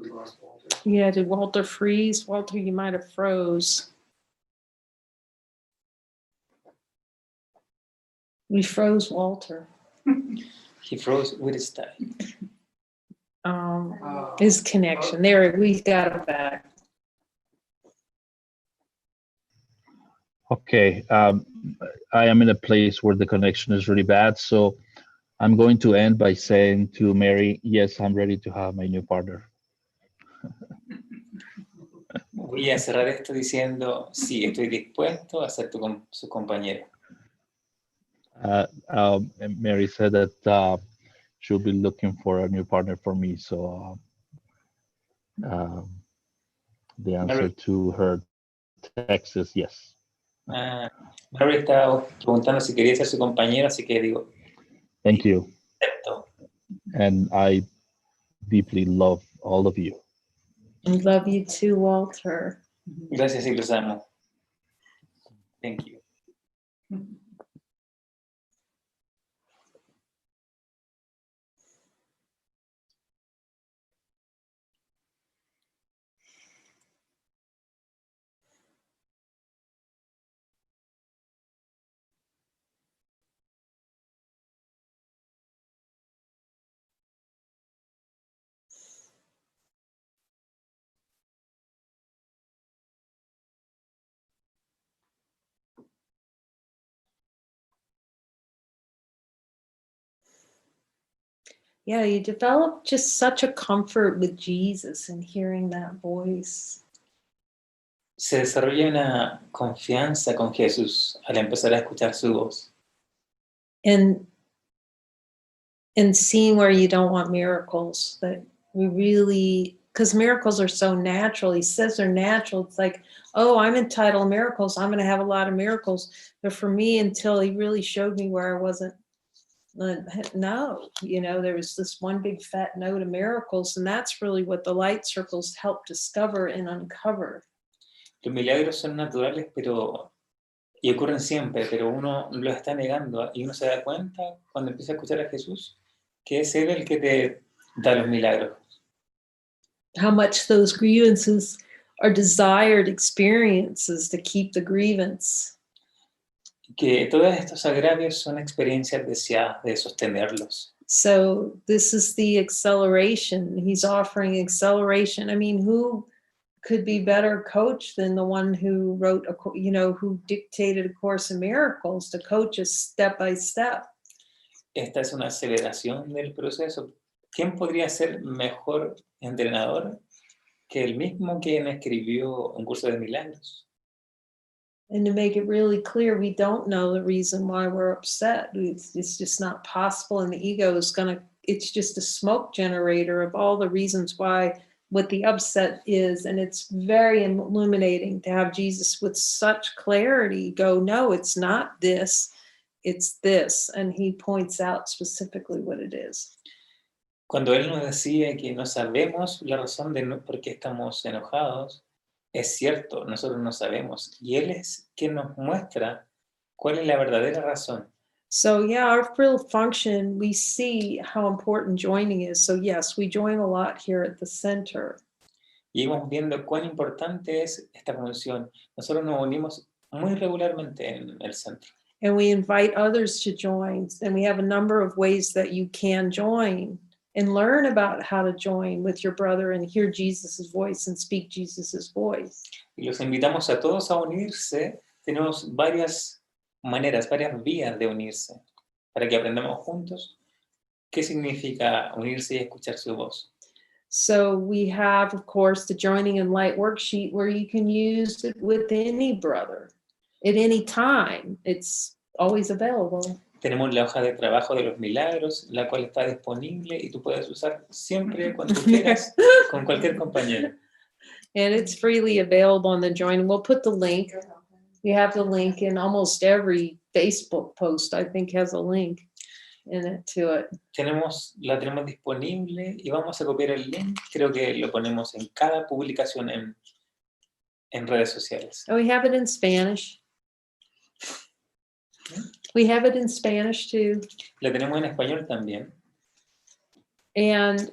We lost Walter. Yeah, did Walter freeze? Walter, you might have froze. We froze Walter. He froze with style. His connection. There, we got it back. Okay, I am in a place where the connection is really bad, so I'm going to end by saying to Mary, yes, I'm ready to have my new partner. Voy a cerrar esto diciendo, sí, estoy dispuesto a ser su compañero. And Mary said that she'll be looking for a new partner for me, so the answer to her text is yes. Mary estaba preguntando si quería ser su compañero, así que digo, Thank you. acepto. And I deeply love all of you. We love you too, Walter. Gracias y los amo. Thank you. Yeah, you develop just such a comfort with Jesus and hearing that voice. Se desarrolla una confianza con Jesús al empezar a escuchar su voz. And seeing where you don't want miracles, that we really, because miracles are so natural. He says they're natural. It's like, oh, I'm entitled to miracles. I'm going to have a lot of miracles. But for me, until he really showed me where I wasn't, no, there was this one big fat no to miracles. And that's really what the light circles help discover and uncover. Los milagros son naturales, y ocurren siempre, pero uno lo está negando y uno se da cuenta cuando empieza a escuchar a Jesús que es Él el que te da los milagros. How much those grievances are desired experiences to keep the grievance. Que todos estos agravios son experiencias deseadas de sostenerlos. So this is the acceleration. He's offering acceleration. I mean, who could be better coach than the one who wrote, who dictated A Course in Miracles to coach us step by step? Esta es una aceleración del proceso. ¿Quién podría ser mejor entrenador que el mismo quien escribió Un Curso de Milagros? And to make it really clear, we don't know the reason why we're upset. It's just not possible. And the ego is it's just a smoke generator of all the reasons why, what the upset is. And it's very illuminating to have Jesus with such clarity go, no, it's not this, it's this. And he points out specifically what it is. Cuando Él nos decía que no sabemos la razón de por qué estamos enojados, es cierto, nosotros no sabemos. Y Él es quien nos muestra cuál es la verdadera razón. So yeah, our real function, we see how important joining is. So yes, we join a lot here at the center. Y vamos viendo cuán importante es esta función. Nosotros nos unimos muy regularmente en el centro. And we invite others to join. And we have a number of ways that you can join and learn about how to join with your brother and hear Jesus's voice and speak Jesus's voice. Y los invitamos a todos a unirse. Tenemos varias maneras, varias vías de unirse, para que aprendamos juntos qué significa unirse y escuchar su voz. So we have, of course, the Joining in Light worksheet where you can use it with any brother at any time. It's always available. Tenemos la hoja de trabajo de los milagros, la cual está disponible y tú puedes usar siempre cuando quieras con cualquier compañero. And it's freely available on the Join. We'll put the link. We have the link in almost every Facebook post, I think, has a link in it to it. La tenemos disponible y vamos a copiar el link. Creo que lo ponemos en cada publicación en redes sociales. Oh, we have it in Spanish. We have it in Spanish too. La tenemos en español también. And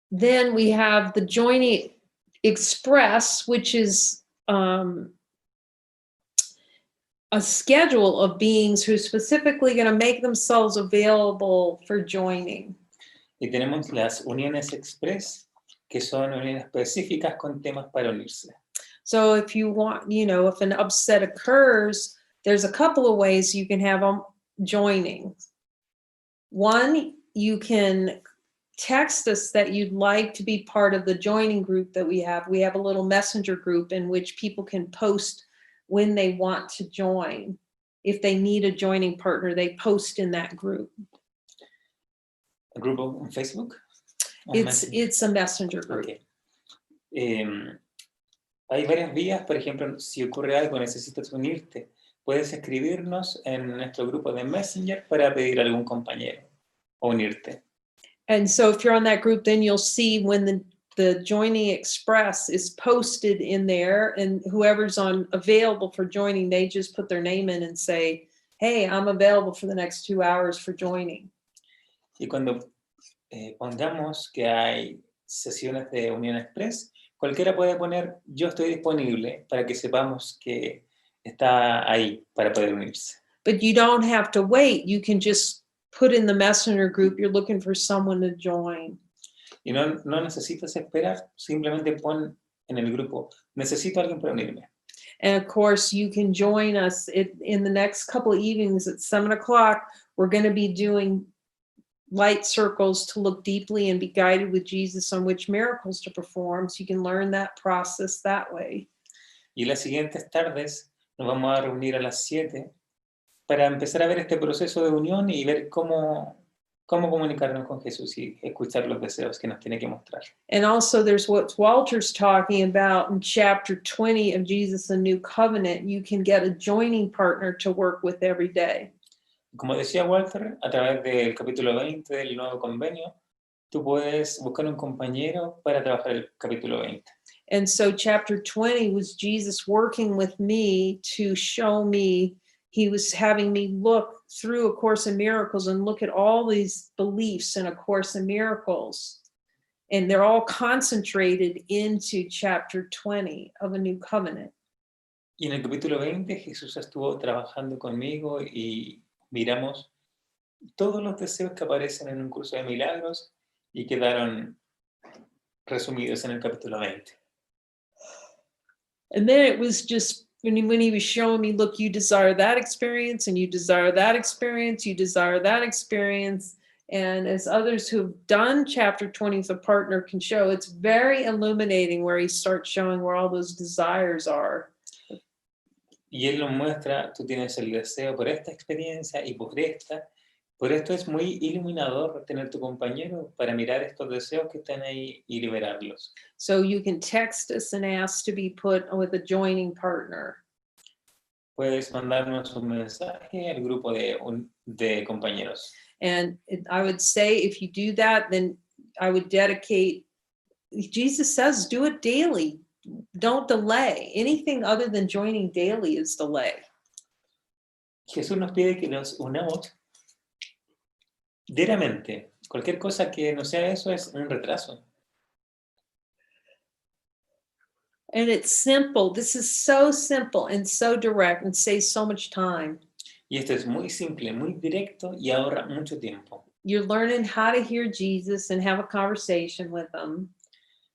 then we have the Joining Express, which is a schedule of beings who are specifically going to make themselves available for joining. Y tenemos las uniones express, que son uniones específicas con temas para unirse. So if you want, if an upset occurs, there's a couple of ways you can have them joining. One, you can text us that you'd like to be part of the joining group that we have. We have a little messenger group in which people can post when they want to join. If they need a joining partner, they post in that group. ¿El grupo en Facebook? It's a messenger group. Okay. Hay varias vías, por ejemplo, si ocurre algo, necesitas unirte, puedes escribirnos en nuestro grupo de Messenger para pedir a algún compañero o unirte. And so if you're on that group, then you'll see when the joining express is posted in there, and whoever's available for joining, they just put their name in and say, hey, I'm available for the next 2 hours for joining. Y cuando pongamos que hay sesiones de Unión Express, cualquiera puede poner yo estoy disponible para que sepamos que está ahí para poder unirse. But you don't have to wait. You can just put in the messenger group, you're looking for someone to join. Y no necesitas esperar, simplemente pon en el grupo, necesito a alguien para unirme. And of course, you can join us in the next couple of evenings at 7 o'clock. We're going to be doing light circles to look deeply and be guided with Jesus on which miracles to perform. So you can learn that process that way. Y las siguientes tardes nos vamos a reunir a las 7 para empezar a ver este proceso de unión y ver cómo comunicarnos con Jesús y escuchar los deseos que nos tiene que mostrar. And also there's what Walter's talking about in chapter 20 of Jesus, a New Covenant. You can get a joining partner to work with every day. Como decía Walter, a través del capítulo 20 del nuevo convenio, tú puedes buscar un compañero para trabajar el capítulo 20. And so chapter 20 was Jesus working with me to show me, he was having me look through A Course in Miracles and look at all these beliefs in A Course in Miracles. And they're all concentrated into chapter 20 of A New Covenant. Y en el capítulo 20 Jesús estuvo trabajando conmigo y miramos todos los deseos que aparecen en un curso de milagros y quedaron resumidos en el capítulo 20. And then it was just when he was showing me, look, you desire that experience, and you desire that experience, you desire that experience. And as others who've done chapter 20 with a partner can show, it's very illuminating where he starts showing where all those desires are. Y él nos muestra, tú tienes el deseo por esta experiencia y por esta. Por esto es muy iluminador tener tu compañero para mirar estos deseos que están ahí y liberarlos. So you can text us and ask to be put with a joining partner. Puedes mandarnos un mensaje al grupo de compañeros. And I would say if you do that, then I would dedicate, Jesus says, do it daily. Don't delay. Anything other than joining daily is delay. Jesús nos pide que nos unamos diariamente. Cualquier cosa que no sea eso es un retraso. And it's simple. This is so simple and so direct and saves so much time. Y esto es muy simple, muy directo y ahorra mucho tiempo. You're learning how to hear Jesus and have a conversation with him.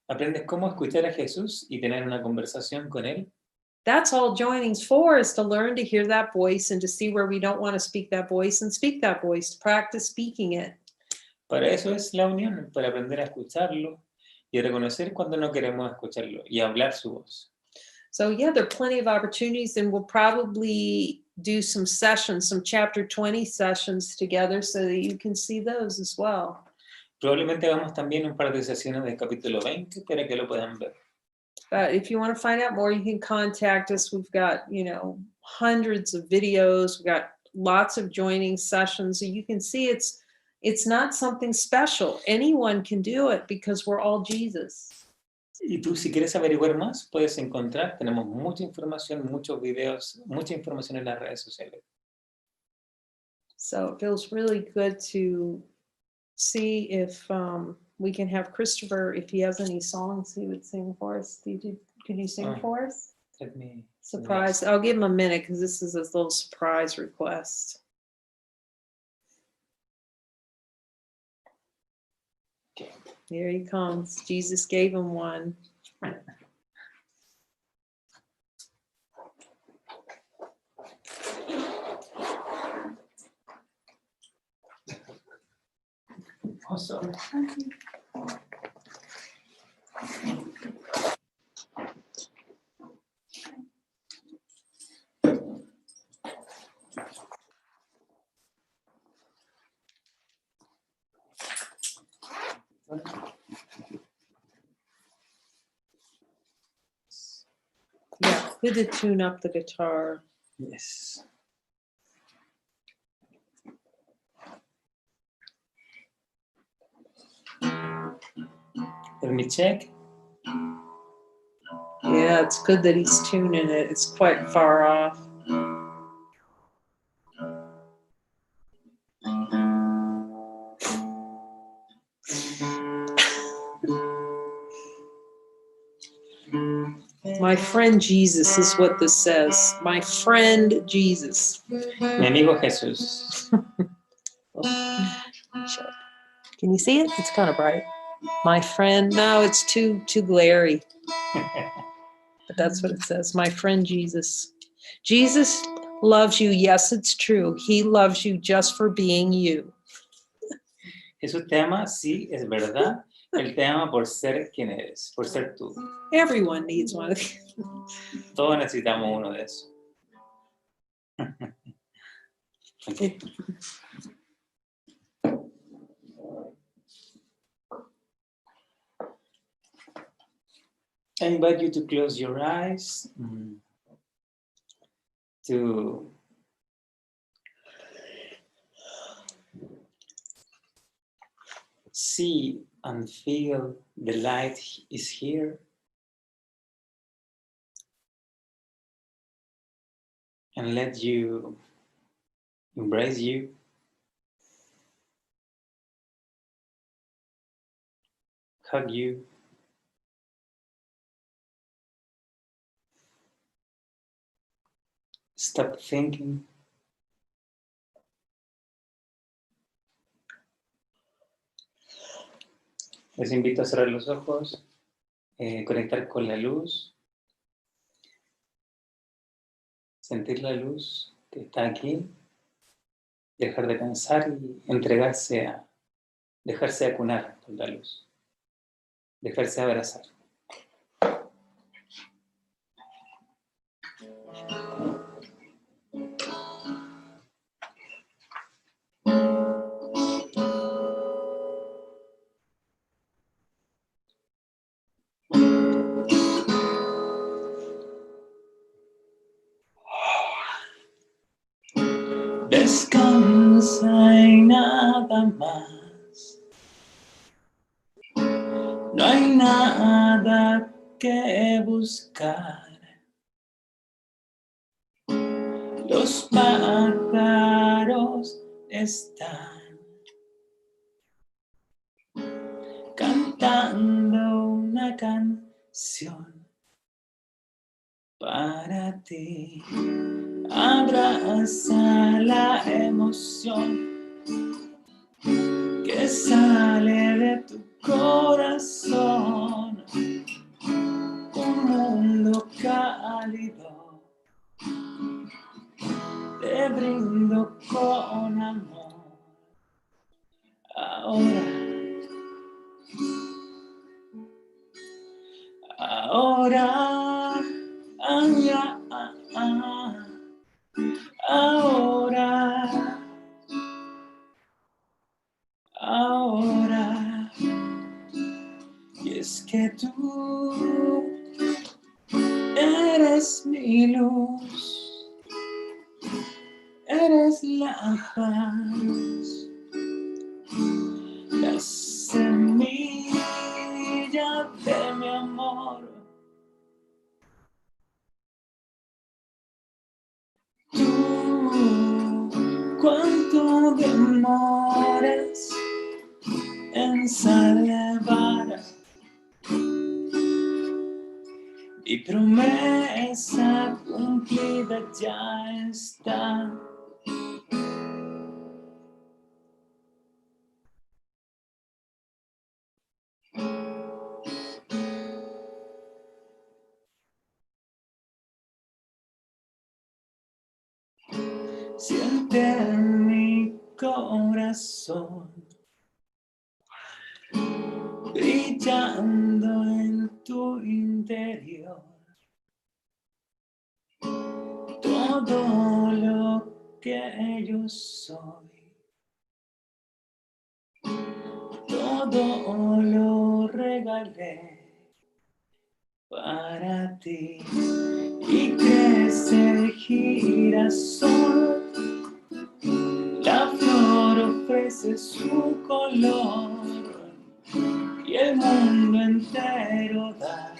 Aprendes cómo escuchar a Jesús y tener una conversación con él. That's all joining's for, is to learn to hear that voice and to see where we don't want to speak that voice and speak that voice, to practice speaking it. Para eso es la unión, para aprender a escucharlo y reconocer cuando no queremos escucharlo y hablar su voz. So yeah, there are plenty of opportunities, and we'll probably do some sessions, some chapter 20 sessions together so that you can see those as well. Probablemente hagamos también un par de sesiones del capítulo 20 para que lo puedan ver. But if you want to find out more, you can contact us. We've got, hundreds of videos. We've got lots of joining sessions. So you can see it's not something special. Anyone can do it because we're all Jesus. Y tú, si quieres averiguar más, puedes encontrar, tenemos mucha información, muchos videos, mucha información en las redes sociales. So it feels really good to see if we can have Christopher, if he has any songs he would sing for us. Could you sing for us? Let me Surprise. I'll give him a minute because this is a little surprise request. Okay. Here he comes. Jesus gave him one. Awesome. Yeah, good to tune up the guitar. Yes. Let me check. Yeah, it's good that he's tuning it. It's quite far off. My friend Jesus is what this says. My friend Jesus. Mi amigo Jesús. Can you see it? It's kind of bright. My friend. No, it's too glary. But that's what it says. My friend Jesus. Jesus loves you. Yes, it's true. He loves you just for being you. Jesús te ama, sí, es verdad. Él te ama por ser quien eres, por ser tú. Everyone needs one of these. Todos necesitamos uno de esos. Okay. I invite you to close your eyes, to see and feel the light is here. And let you embrace you. Hug you. Stop thinking. Les invito a cerrar los ojos, conectar con la luz, sentir la luz que está aquí, dejar de pensar y entregarse a, dejarse acunar por la luz, dejarse abrazar. Descansa y nada más. No hay nada que buscar. Los pájaros están cantando una canción para ti. Abraza la emoción que sale de tu corazón. Un mundo cálido te brindo con amor. Ahora ahora, y es que tú eres mi luz, eres la paz, la semilla de mi amor. Tú, cuánto demoras en salvar mi promesa cumplida ya está. Siente en mi corazón brillando en tu interior todo lo que yo soy, todo lo regalé para ti. Y crece el girasol, la flor ofrece su color y el mundo entero da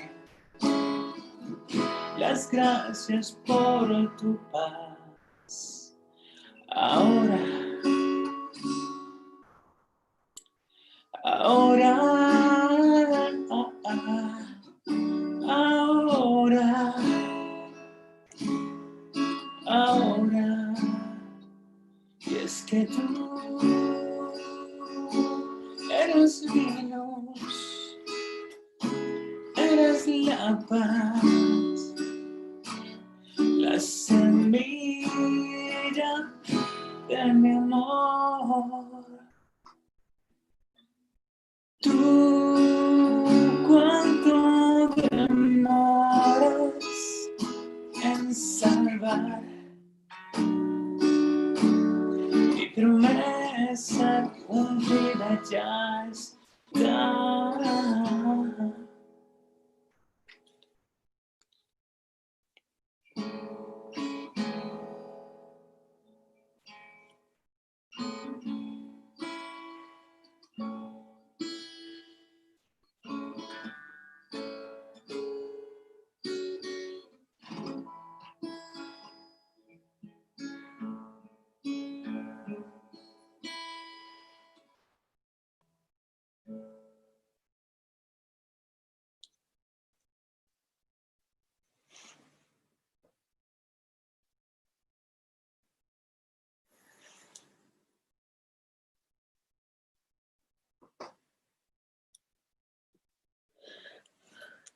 las gracias por tu paz. Ahora, ahora, y es que tú eres mi luz, eres la paz, la semilla de mi amor. Tú cuánto demoras en salvar mi promesa cumplida ya está.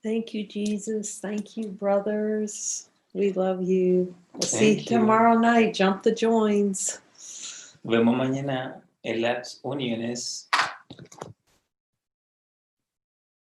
Thank you, Jesus. Thank you, brothers. We love you. We'll see you Thank you. tomorrow night. Jump the joins. Nos vemos mañana en las uniones.